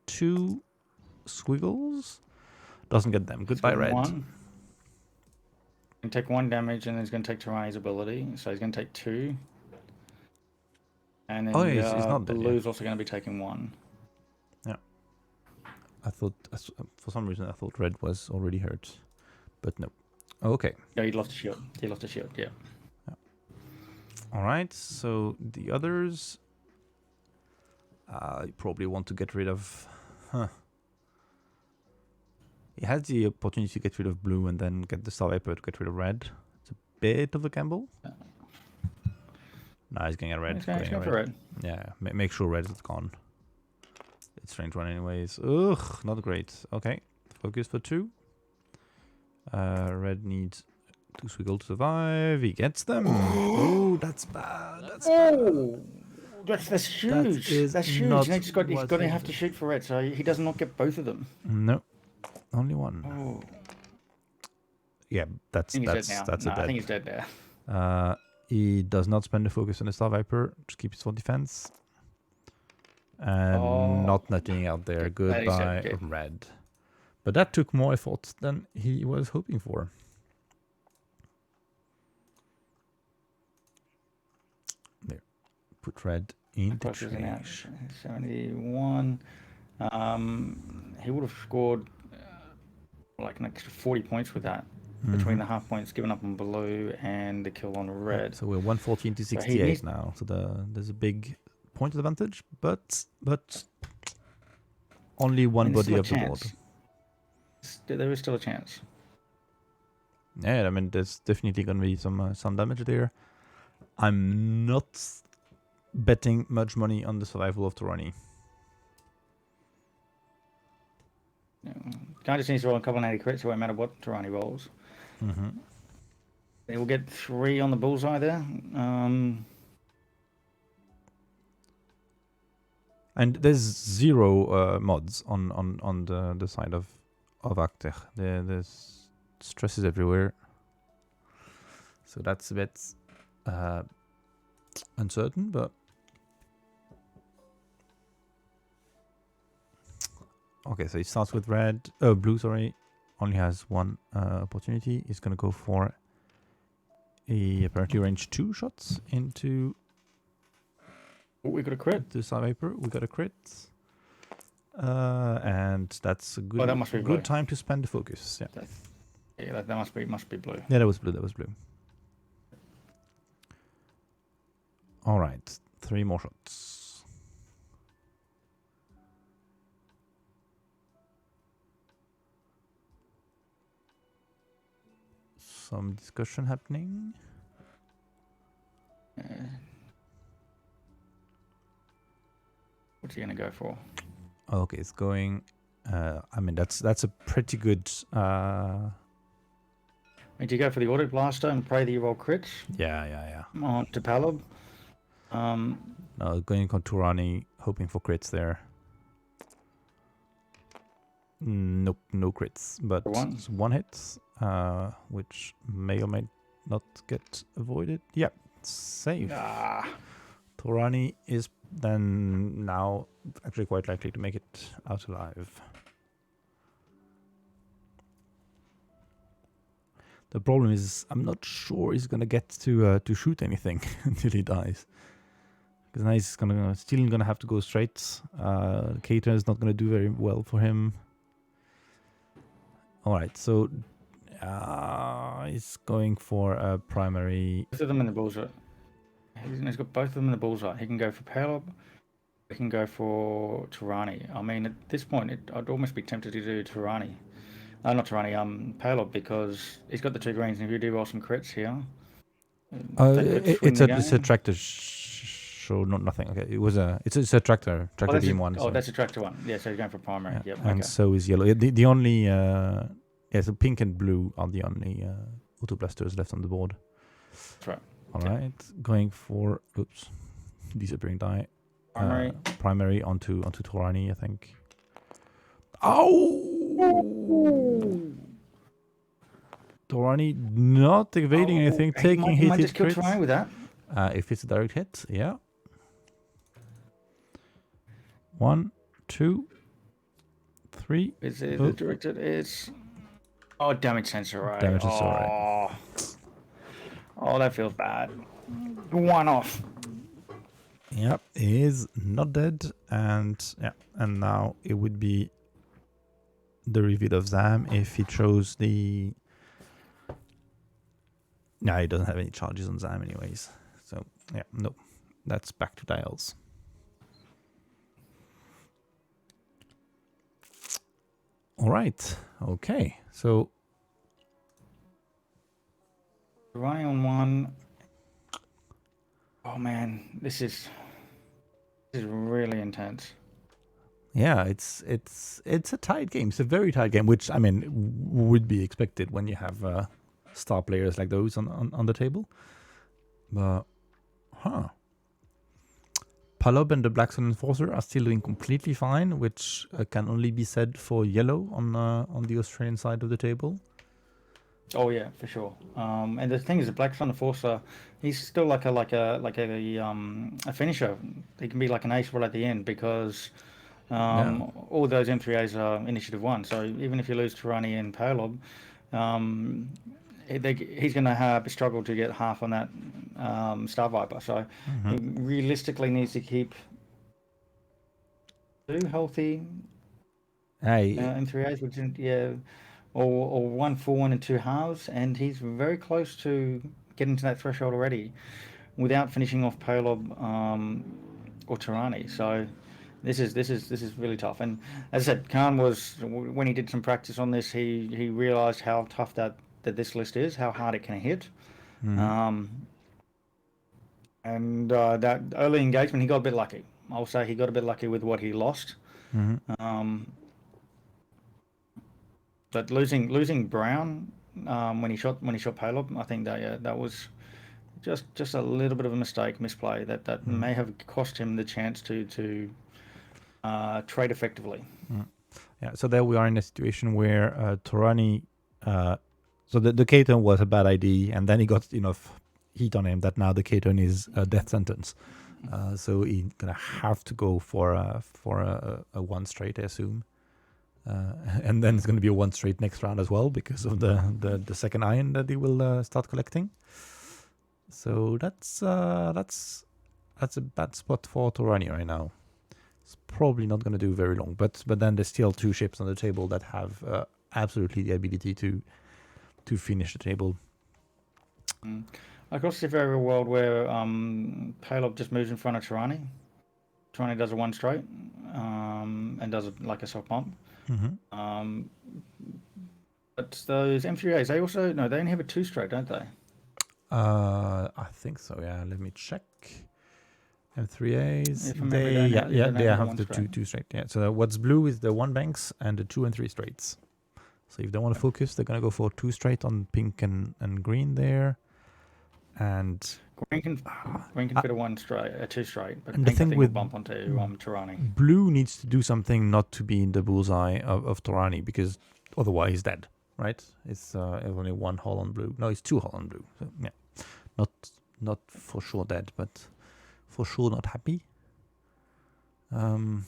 2 squiggles. Doesn't get them. Goodbye, red. One. He can take 1 damage, and then he's going to take Tarani's ability. So he's going to take 2. And then he's not dead, Blue's also going to be taking 1. Yeah. I thought, for some reason, I thought red was already hurt. But no. Okay. No, he lost a shield. He lost a shield, yeah. All right, so the others... you probably want to get rid of... He has the opportunity to get rid of blue and then get the Star Viper to get rid of red. It's a bit of a gamble. No, he's going to red. He's going for red. Yeah, make sure red is gone. It's range 1 anyways. Ugh, not great. Okay, focus for 2. Red needs 2 squiggle to survive. He gets them. Oh, that's bad. That's bad. That's huge. That's huge. He's going to have to shoot for red, so he does not get both of them. No, only 1. Oh. Yeah, that's a dead. I think he's dead now. He does not spend the focus on the Star Viper. Just keep it for defense. And not netting out there. Goodbye, red. But that took more effort than he was hoping for. There. Put red in the trash. 71. He would have scored like an extra 40 points with that. Between the half points given up on blue and the kill on red. So we're 114 to 68 now. So there's a big point advantage, but only one body of the board. There is still a chance. Yeah, I mean, there's definitely going to be some damage there. I'm not betting much money on the survival of Torani. Guy just needs to roll a couple of 80 crits, so it won't matter what Torani rolls. They will get 3 on the bullseye there. And there's 0 mods on the side of Akhter. There's stresses everywhere. So that's a bit uncertain, but okay, so he starts with blue, sorry. Only has 1 opportunity. He's going to go for apparently range 2 shots into... We got a crit. The Star Viper. We got a crit. And that's a good, that must be good time to spend the focus. Yeah. That must be blue. Yeah, that was blue. That was blue. All right. 3 more shots. Some discussion happening. What's he gonna go for? Okay, it's going. I mean, that's a pretty good. Do you go for the auto blaster and pray that you roll crits? Yeah. On to Palab. No, going on Torani, hoping for crits there. Nope, no crits, but 1 hit, which may or may not get avoided. Yeah, safe. Torani is then now actually quite likely to make it out alive. The problem is I'm not sure he's gonna get to shoot anything until he dies. Because now he's still gonna have to go straight. Akhter is not gonna do very well for him. All right, so he's going for a primary. Both of them in the bullseye. He's got both of them in the bullseye. He can go for Palab. He can go for Torani. I mean, at this point, I'd almost be tempted to do Torani. Not Torani, Palab, because he's got the 2 greens, and if you do roll some crits here... It's a tractor show, not nothing. Okay, it's a tractor beam one. Oh, that's a tractor one. Yeah, so he's going for primary. Yeah. Yep, and so is yellow. The only... so pink and blue are the only auto blasters left on the board. That's right. All right, going for... Oops. Disappearing die. Primary. Primary onto Torani, I think. Oh! Torani not evading anything, taking he might hit just kill crits. Torani with that. If it's a direct hit, yeah. 1, 2, 3. Is it Oh. directed? It's damage sensor array. Damage sensor array. Oh, that feels bad. One off. Yep, he is not dead, and now it would be the reveal of Zam if he chose the. No, he doesn't have any charges on Zam anyways. So yeah, no, that's back to dials. All right, okay, so Running on one. Oh man, this is really intense. yeah, it's a tight game. It's a very tight game, which I mean would be expected when you have star players like those on the table. But Palob and the Black Sun Enforcer are still doing completely fine, which can only be said for yellow on the Australian side of the table. Oh yeah, for sure. And the thing is, the Black Sun Enforcer, he's still like a finisher. He can be like an ace right at the end because all those M3As are initiative 1. So even if you lose Tirani and Palob, he's going to struggle to get half on that Star Viper. So he realistically needs to keep 2 healthy M3As, which is, or 1 full one and 2 halves, and he's very close to getting to that threshold already without finishing off Palob or Tirani. So this is really tough. And as I said, Khan was, when he did some practice on this, he realized how tough that this list is, how hard it can hit. And that early engagement, he got a bit lucky. I'll say he got a bit lucky with what he lost. But losing Brown when he shot Palob, I think that was just a little bit of a mistake, misplay that may have cost him the chance to trade effectively. Yeah, so there we are in a situation where Torani, so the K-turn was a bad ID, and then he got enough heat on him that now the K-turn is a death sentence. So he's gonna have to go for a 1 straight, I assume. And then it's going to be a 1 straight next round as well because of the second iron that he will start collecting. So that's a bad spot for Torani right now. It's probably not going to do very long, but then there's still 2 ships on the table that have absolutely the ability to finish the table. I could see very world where Palob just moves in front of Tirani. Tirani does a 1 straight and does like a soft bump. But those M3As, they only have a 2 straight, don't they? I think so. Yeah, let me check. M3As, they have the 2 straight. Yeah. So what's blue is the 1 banks and the 2 and 3 straights. So if they want to focus, they're gonna go for 2 straight on pink and green there. And green can fit a 1 straight, a 2 straight, but and pink the thing will with bump onto Tirani. Blue needs to do something not to be in the bullseye of Torani, because otherwise he's dead, right? It's only 1 hull on blue. No, it's 2 hull on blue. So yeah, not for sure dead, but for sure not happy. Blue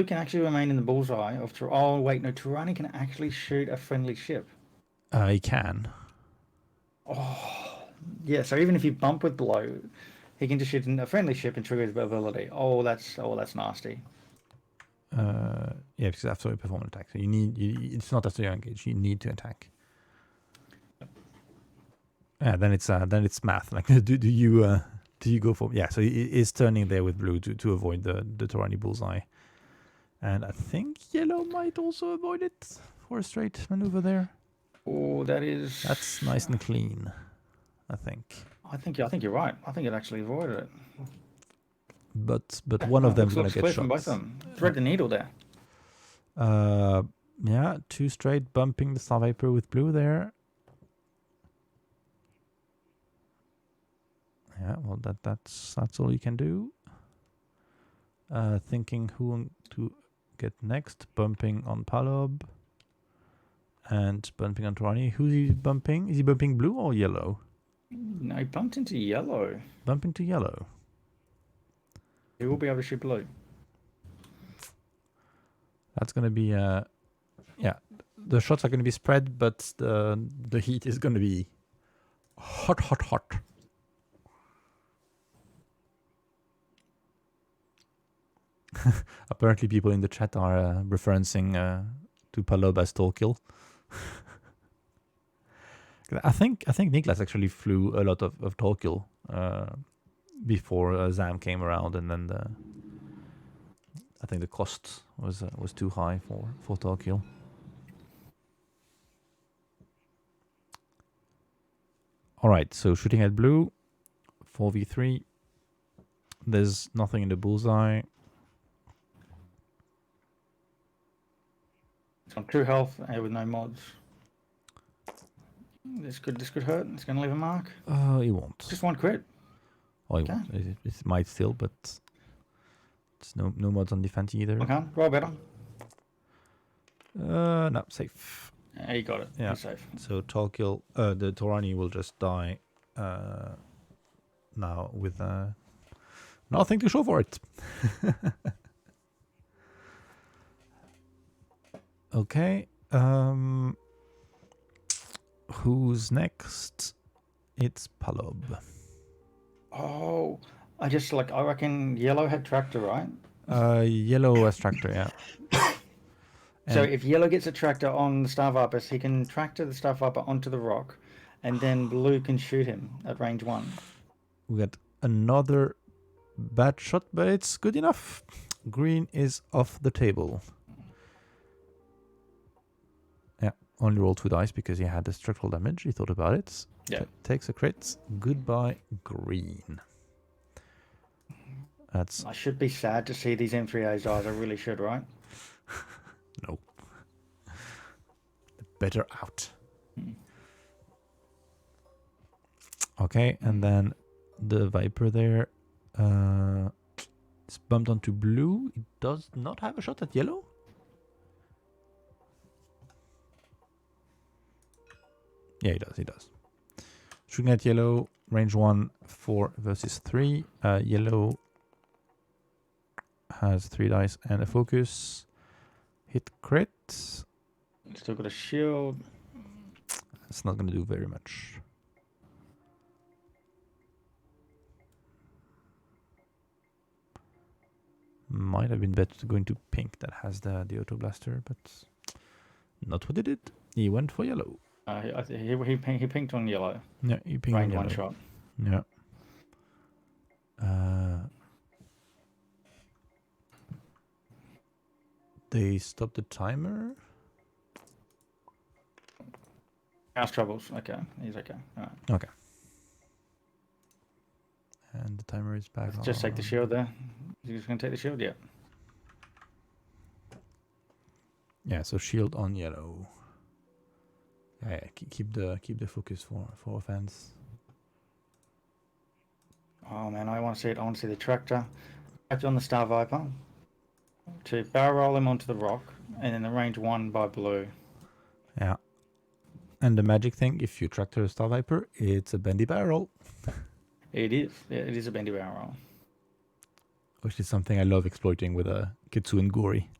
can actually remain in the bullseye of Tirani. Oh wait, no, Tirani can actually shoot a friendly ship. He can. Oh, yeah. So even if you bump with blue, he can just shoot a friendly ship and trigger his ability. Oh, that's nasty. Yeah, because after you perform an attack, so it's not after you engage. You need to attack. Yeah, then it's math. Like, do you go for? Yeah, so he is turning there with blue to avoid the Torani bullseye, and I think yellow might also avoid it for a straight maneuver there. Oh, that's nice and clean, I think. I think you're right. I think it actually avoided it. But one of them's going to get shot. From both of them. Thread the needle there. Yeah, 2 straight bumping the Star Viper with blue there. Yeah, well that's all you can do. Thinking who to get next. Bumping on Palob. And bumping on Torani. Who's he bumping? Is he bumping blue or yellow? No, he bumped into yellow. Bumping to yellow. He will be able to shoot blue. That's going to be... yeah, the shots are going to be spread, but the heat is going to be hot, hot, hot. Apparently people in the chat are referencing to Palob as Torquil. I think Niklas actually flew a lot of Torquil before Zam came around, and then I think the cost was too high for Torquil. All right, so shooting at blue, 4v3. There's nothing in the bullseye. It's on true health with no mods. This could hurt. It's going to leave a mark. It won't. Just one crit. Oh, it won't. It might still, but it's no mods on defense either. Okay, roll better. No, safe. Yeah, you got it. Yeah. You're safe. So Torquil, the Torani will just die now with nothing to show for it. Okay. Who's next? It's Palob. Oh, I reckon yellow had tractor, right? Yellow as tractor, yeah. So if yellow gets a tractor on the Star Vipers, he can tractor the Star Viper onto the rock, and then blue can shoot him at range 1. We got another bad shot, but it's good enough. Green is off the table. Yeah, only rolled 2 dice because he had the structural damage. He thought about it. Yeah. Takes a crit. Goodbye, green. That's... I should be sad to see these M3As die. I really should, right? No. Better out. Okay, and then the Viper there is bumped onto blue. It does not have a shot at yellow. Yeah, he does. Shooting at yellow, range 1, 4 versus 3. Yellow has 3 dice and a focus. Hit crit. Still got a shield. It's not going to do very much. Might have been better to go into pink that has the auto blaster, but not what he did. He went for yellow. He pinked on yellow. Yeah, he pinged Range on 1 yellow. shot. Yeah. They stopped the timer. House troubles. Okay, he's okay. All right. Okay. And the timer is back on. Just take the shield there. You just gonna take the shield? Yeah. Yeah, so shield on yellow. Yeah, keep the focus for offense. Oh man, I want to see it. I want to see the tractor. Tractor on the Star Viper. To barrel roll him onto the rock, and then the range 1 by blue. Yeah. And the magic thing, if you tractor a Star Viper, it's a bendy barrel. It is. Yeah, it is a bendy barrel roll. Which is something I love exploiting with a Ketsu and Gori.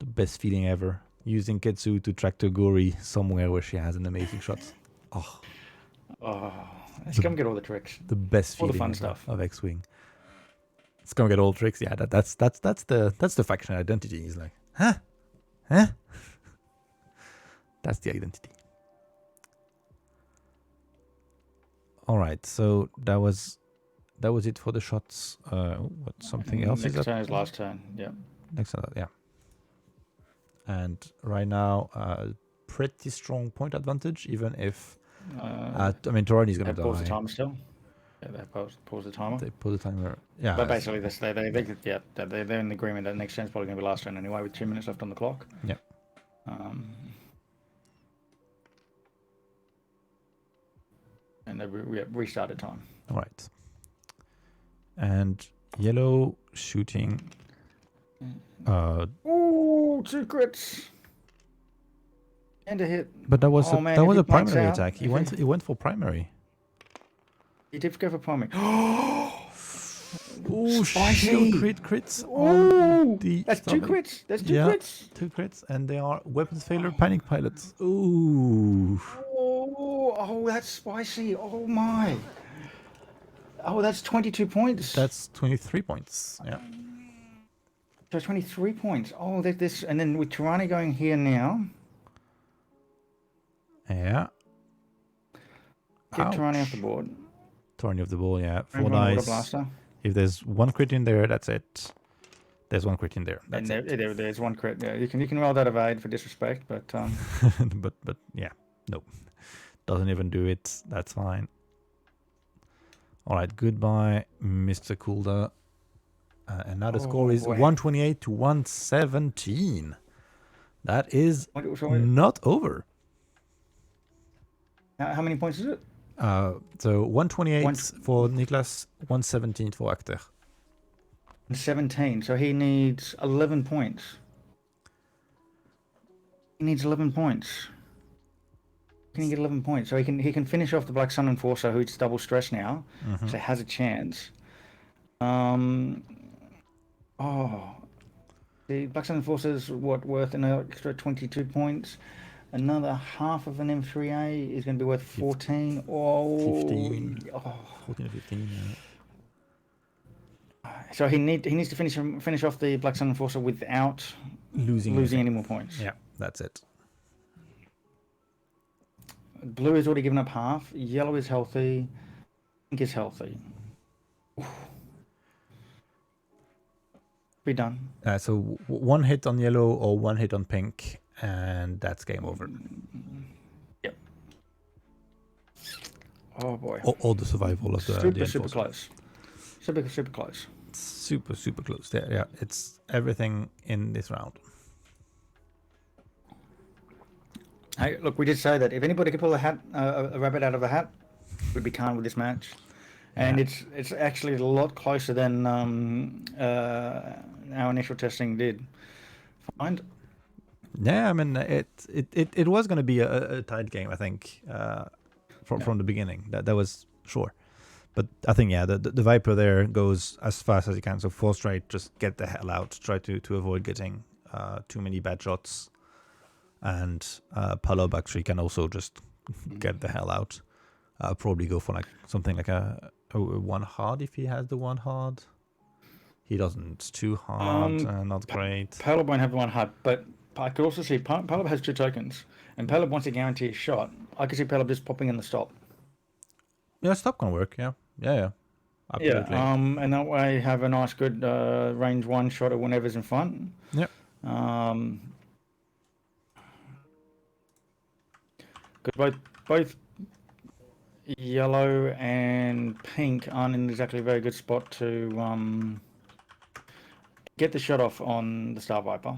The best feeling ever. Using Ketsu to tractor Gori somewhere where she has an amazing shot. Oh. Oh, let's come get all the tricks. The best all feeling the fun of, stuff of X-Wing. It's gonna get all tricks. Yeah, that's the faction identity. He's like, huh? That's the identity. All right, so that was it for the shots. What something else next is up? turn is last turn. Yeah. Next turn, yeah. And right now, pretty strong point advantage, even if Torani's gonna They pause the die. timer still. Yeah, they pause the timer. They pause the timer. Yeah. But basically, they're in agreement that next turn's probably going to be last turn anyway, with 2 minutes left on the clock. Yeah. And they restarted time. All right. And yellow shooting Ooh, 2 crits. And a hit. But that was Oh, a man, that if was he a blanks primary out, attack. He if went for primary. He did go for primary. Oh, Spicy. shield crits on Ooh, the that's 2 stomach. crits. That's 2 Yeah, crits. 2 crits, and they are weapons failure panic pilots. Ooh, Oh, that's spicy. Oh my. Oh, that's 22 points. that's 23 points. Yeah. So 23 points. Oh, this, and then with Tirani going here now. Yeah. Get Tirani off the Ouch. board. Turn of the ball, yeah. 4 Remember on Water dice. Blaster. If there's 1 crit in there, that's it. There's 1 crit in there. That's And it. there's 1 crit. Yeah, you can roll that evade for disrespect, but but yeah, no, doesn't even do it. That's fine. All right, goodbye, Mr. Coulter. And now the score is boy. 128 to 117. That is Sorry. not over. How many points is it? So 128 for Niklas, 117 for Akhter. 17. So he needs 11 points. He needs 11 points. Can he get 11 points? So he can finish off the Black Sun Enforcer, who's double stress now, so has a chance. The Black Sun Enforcer is worth an extra 22 points. Another half of an M3A is going to be worth 14. 15. 14 or 15. So he needs to finish off the Black Sun Enforcer without losing any more points. Yeah, that's it. Blue has already given up half. Yellow is healthy. Pink is healthy. Oof. Be done. So 1 hit on yellow or 1 hit on pink, and that's game over. Yep. Oh boy. Or the survival of the super close. Super close. Super close. Yeah, it's everything in this round. Hey, look, we did say that if anybody could pull a rabbit out of a hat, we'd be calm with this match. And it's actually a lot closer than our initial testing did find. Yeah, I mean it was going to be a tight game, I think, from the beginning. That was sure. But I think the Viper there goes as fast as you can. So 4 straight, just get the hell out. Try to avoid getting too many bad shots. And Palob actually can also just get the hell out. Probably go for like something like a 1 hard if he has the 1 hard. He doesn't. 2 hard, not great. Palob won't have the 1 hard, but I could also see Palob has 2 tokens, and Palob wants to guarantee a shot. I could see Palob just popping in the stop. Yeah, stop can work. Yeah. Absolutely. Yeah. And that way have a nice good range 1 shot at whenever's in front. Yep. Because both yellow and pink aren't in exactly a very good spot to get the shot off on the Star Viper.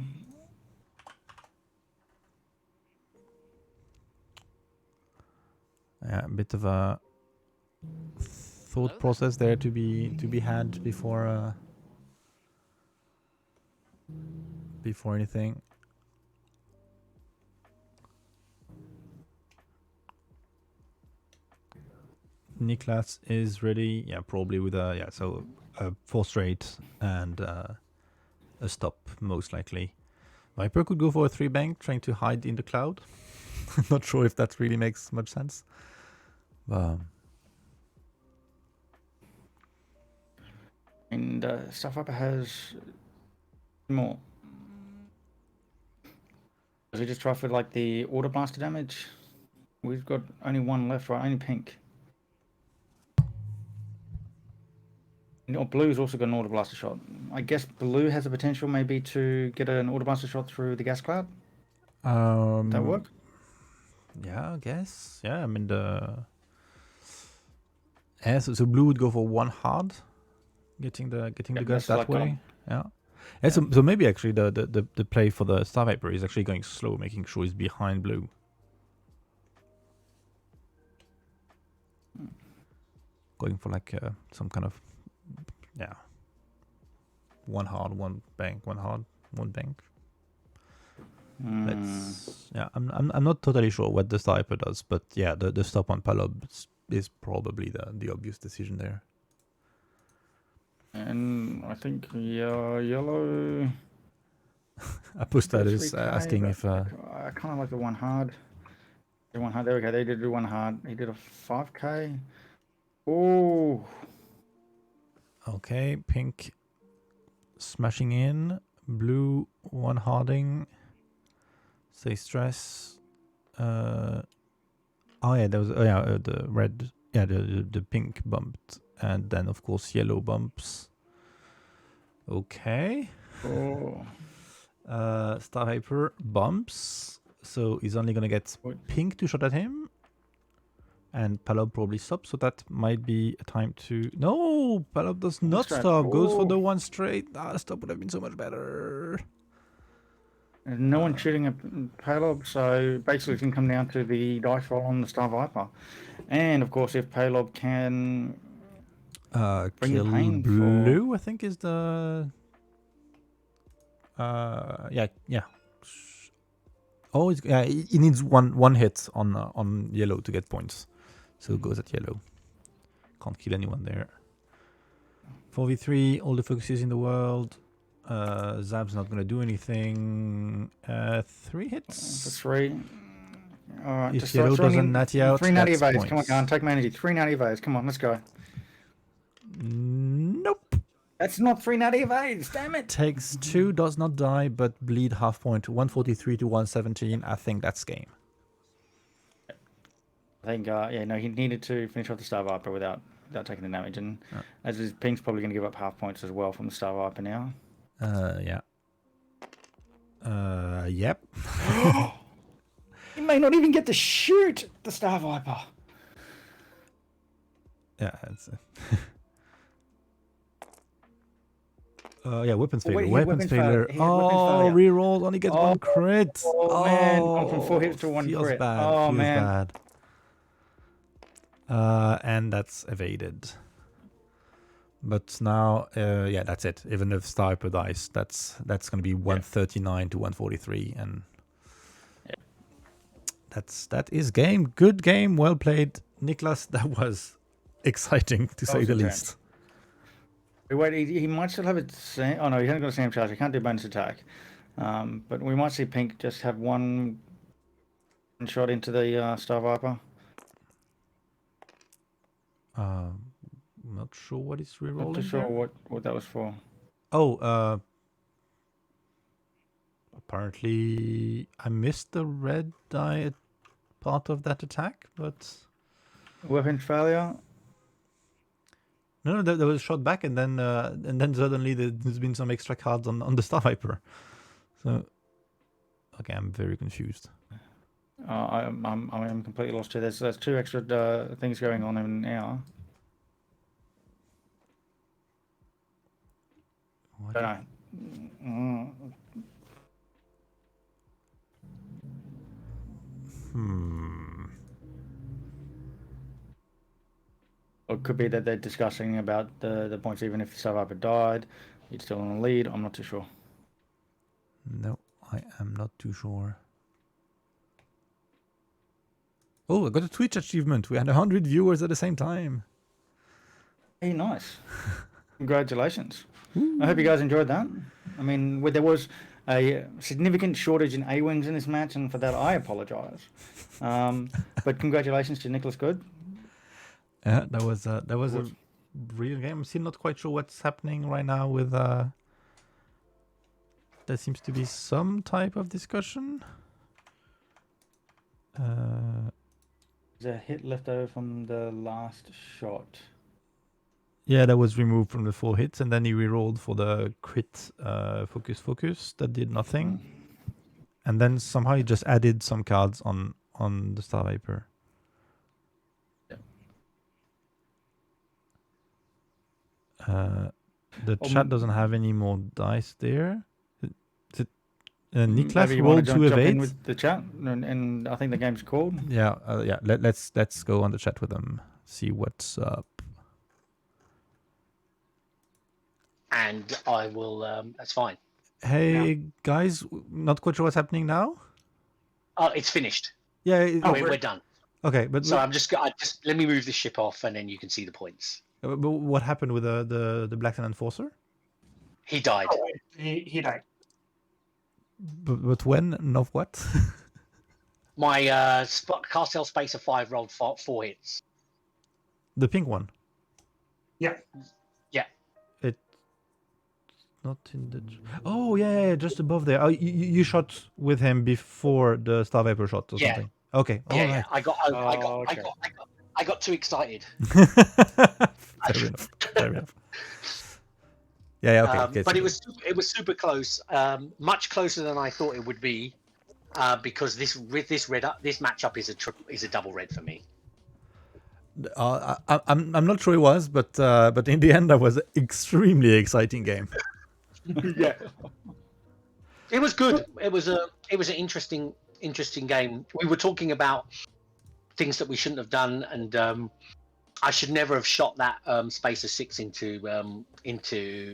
Yeah, a bit of a thought process there to be had before anything. Niklas is ready. Yeah, probably with a 4 straight and a stop most likely. Viper could go for a 3 bank, trying to hide in the cloud. Not sure if that really makes much sense. And Star Viper has more. Does he just try for like the Auto Blaster damage? We've got only 1 left, right? Only pink. Blue's also got an Auto Blaster shot. I guess blue has the potential maybe to get an Auto Blaster shot through the gas cloud. Would that work? Yeah, I guess. Yeah, I mean so blue would go for 1 hard, getting the gas that way. Yeah. So maybe actually the play for the Star Viper is actually going slow, making sure he's behind blue. Going for like some kind of one hard, one bank, one hard, one bank. Let's. Yeah, I'm not totally sure what the sniper does, but yeah, the stop on Palob is probably the obvious decision there. And I think yellow. Apostad is 3K, asking but if. I kind of like the one hard. The one hard. There we go. They did do one hard. He did a 5K. Oh. Okay, pink smashing in, blue one harding. Say stress. Oh yeah, there was the red. Yeah, the pink bumped, and then of course yellow bumps. Okay. Oh. Star Hyper bumps, so he's only gonna get pink to shot at him, and Palob probably stops. So that might be a time to. No, Palob does not stop. Goes for the one straight. Stop would have been so much better. And no one shooting a Palob, so basically it's going to come down to the dice roll on the Star Viper. And of course, if Palob can bring Kill the pain blue, I think is the. Yeah. Oh, he needs one hit on yellow to get points, so it goes at yellow. Can't kill anyone there. 4v3, all the focuses in the world. Zab's not going to do anything. 3 hits. for 3. All right, If just yellow start throwing doesn't in natty out, 3 natty that's evades. Come on, points. Garn, take my energy. 3 natty evades. Come on, let's go. Nope. That's not 3 natty evades. Damn it. Takes 2, does not die, but bleed half point. 143 to 117. I think that's game. I think, he needed to finish off the Star Viper without taking the damage. And as his ping's probably going to give up half points as well from the Star Viper now. Yeah. Yep. He may not even get to shoot the Star Viper. Yeah, it's. Weapons failure. Weapons failure. Oh, reroll. Only gets 1 crit. Oh, man. Gone from 4 hits to 1 feels crit. Bad. Oh, feels man. Bad. And that's evaded. But now, that's it. Even if Sniper dies, that's going to be 139 to 143, and that is game. Good game, well played, Niklas. That was exciting to say the least. Wait, he might still have it. Oh no, he hasn't got a Sam charge. He can't do bonus attack. But we might see Pink just have one shot into the Star Viper. Not sure what he's rerolling. Not too sure what that was for. Oh, apparently I missed the red die part of that attack, but Weapon failure. No, there was a shot back, and then suddenly there's been some extra cards on the Star Viper. So, okay, I'm very confused. I'm completely lost here. There's 2 extra things going on in now. What? I don't know. Or it could be that they're discussing about the points, even if the Star Viper died, he's still in the lead. I'm not too sure. No, I am not too sure. Oh, I got a Twitch achievement. We had 100 viewers at the same time. Hey, nice. Congratulations. I hope you guys enjoyed that. I mean, there was a significant shortage in A-Wings in this match, and for that I apologise. But congratulations to Niklas Good. Yeah, that was a real game. I'm still not quite sure what's happening right now with there seems to be some type of discussion. There's a hit left over from the last shot. Yeah, that was removed from the 4 hits, and then he rerolled for the crit focus that did nothing. And then somehow he just added some cards on the Star Viper. The chat doesn't have any more dice there. Niklas rolled to evade with the chat, and I think the game's called. Yeah. Let's go on the chat with them. See what's up. and I will. That's fine. Hey guys, not quite sure what's happening now. Oh, it's finished. Yeah. We're done. Okay, but So I just let me move the ship off, and then you can see the points. but what happened with the Blackton Enforcer? He died. He died. But when and of what? My Castle Spacer 5 rolled 4 hits. The pink one. Yeah. It not in the. Oh yeah, just above there. Oh, you shot with him before the Star Vapor shot or something. Okay. Yeah, All right. I got too excited. Fair enough. Fair enough. Yeah. Okay. But it was super close. Much closer than I thought it would be. Because this matchup is a double red for me. I'm not sure it was, but in the end, that was an extremely exciting game. Yeah, it was good. It was an interesting game. We were talking about things that we shouldn't have done, and I should never have shot that Spacer 6 into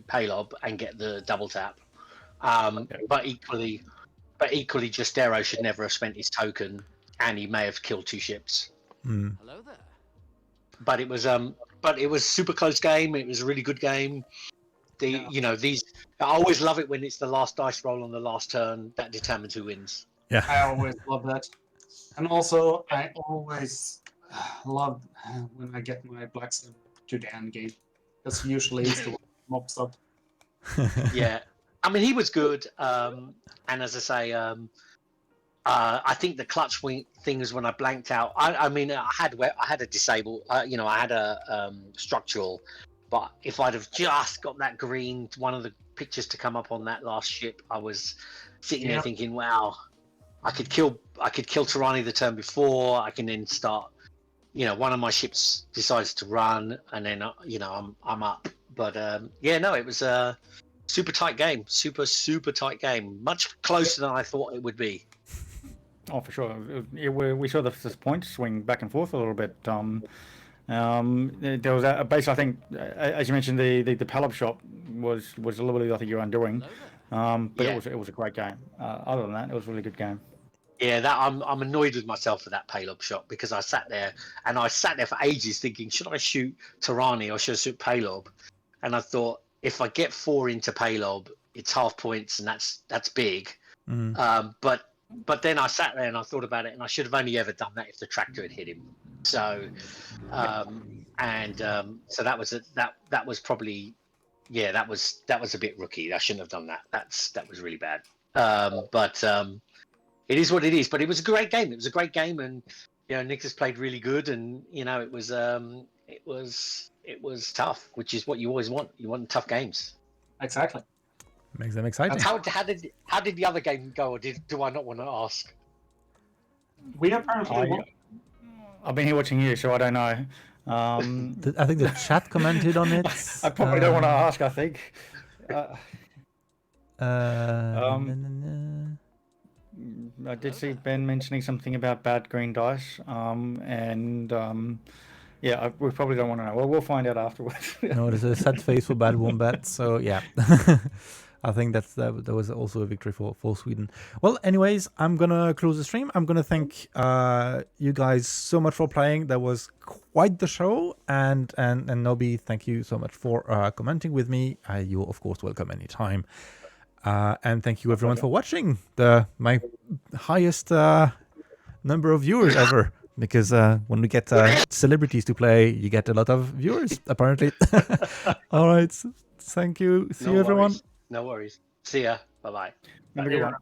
Paylob and get the double tap. But equally, Justero should never have spent his token, and he may have killed 2 ships. Hello there. But it was super close game. It was a really good game. I always love it when it's the last dice roll on the last turn that determines who wins. Yeah. I always love that. And also, I always love when I get my Blackstone to the end game. Because usually it's the one that mops up. Yeah. I mean, he was good. And as I say, I think the clutch thing is when I blanked out. I had a disable, I had a structural, but if I'd have just got that green, one of the pictures to come up on that last ship, I was sitting there thinking, wow, I could kill Tirani the turn before. I can then start, one of my ships decides to run, and then I'm up. But it was a super tight game, super tight game, much closer than I thought it would be. Oh, for sure. We saw the points swing back and forth a little bit. There was a base, I think, as you mentioned, the Pallop shot was a little bit, I think, your undoing. But it was a great game. Other than that, it was a really good game. Yeah, that I'm annoyed with myself for that Paylob shot, because I sat there for ages thinking, should I shoot Tirani or should I shoot Paylob? And I thought, if I get 4 into Paylob, it's half points, and that's big. But then I sat there and I thought about it, and I should have only ever done that if the tractor had hit him. So, so that was probably, that was a bit rookie. I shouldn't have done that. That was really bad. But it is what it is. But it was a great game. It was a great game, and Niklas played really good, and it was tough, which is what you always want. You want tough games. Exactly. Makes them exciting. How did the other game go, or do I not want to ask? We apparently won. I've been here watching you, so I don't know. I think the chat commented on it. I probably don't want to ask, I think. I did see Ben mentioning something about bad green dice, we probably don't want to know. Well, we'll find out afterwards. No, there's a sad face for bad wombat, so yeah. I think that was also a victory for Sweden. Well, anyways, I'm gonna close the stream. I'm gonna thank you guys so much for playing. That was quite the show, and Nobi, thank you so much for commenting with me. You're of course welcome anytime. And thank you everyone for watching my highest number of viewers ever. Because when we get celebrities to play, you get a lot of viewers, apparently. All right. Thank you. See you, everyone. No worries. See ya. Bye-bye. Have a good one.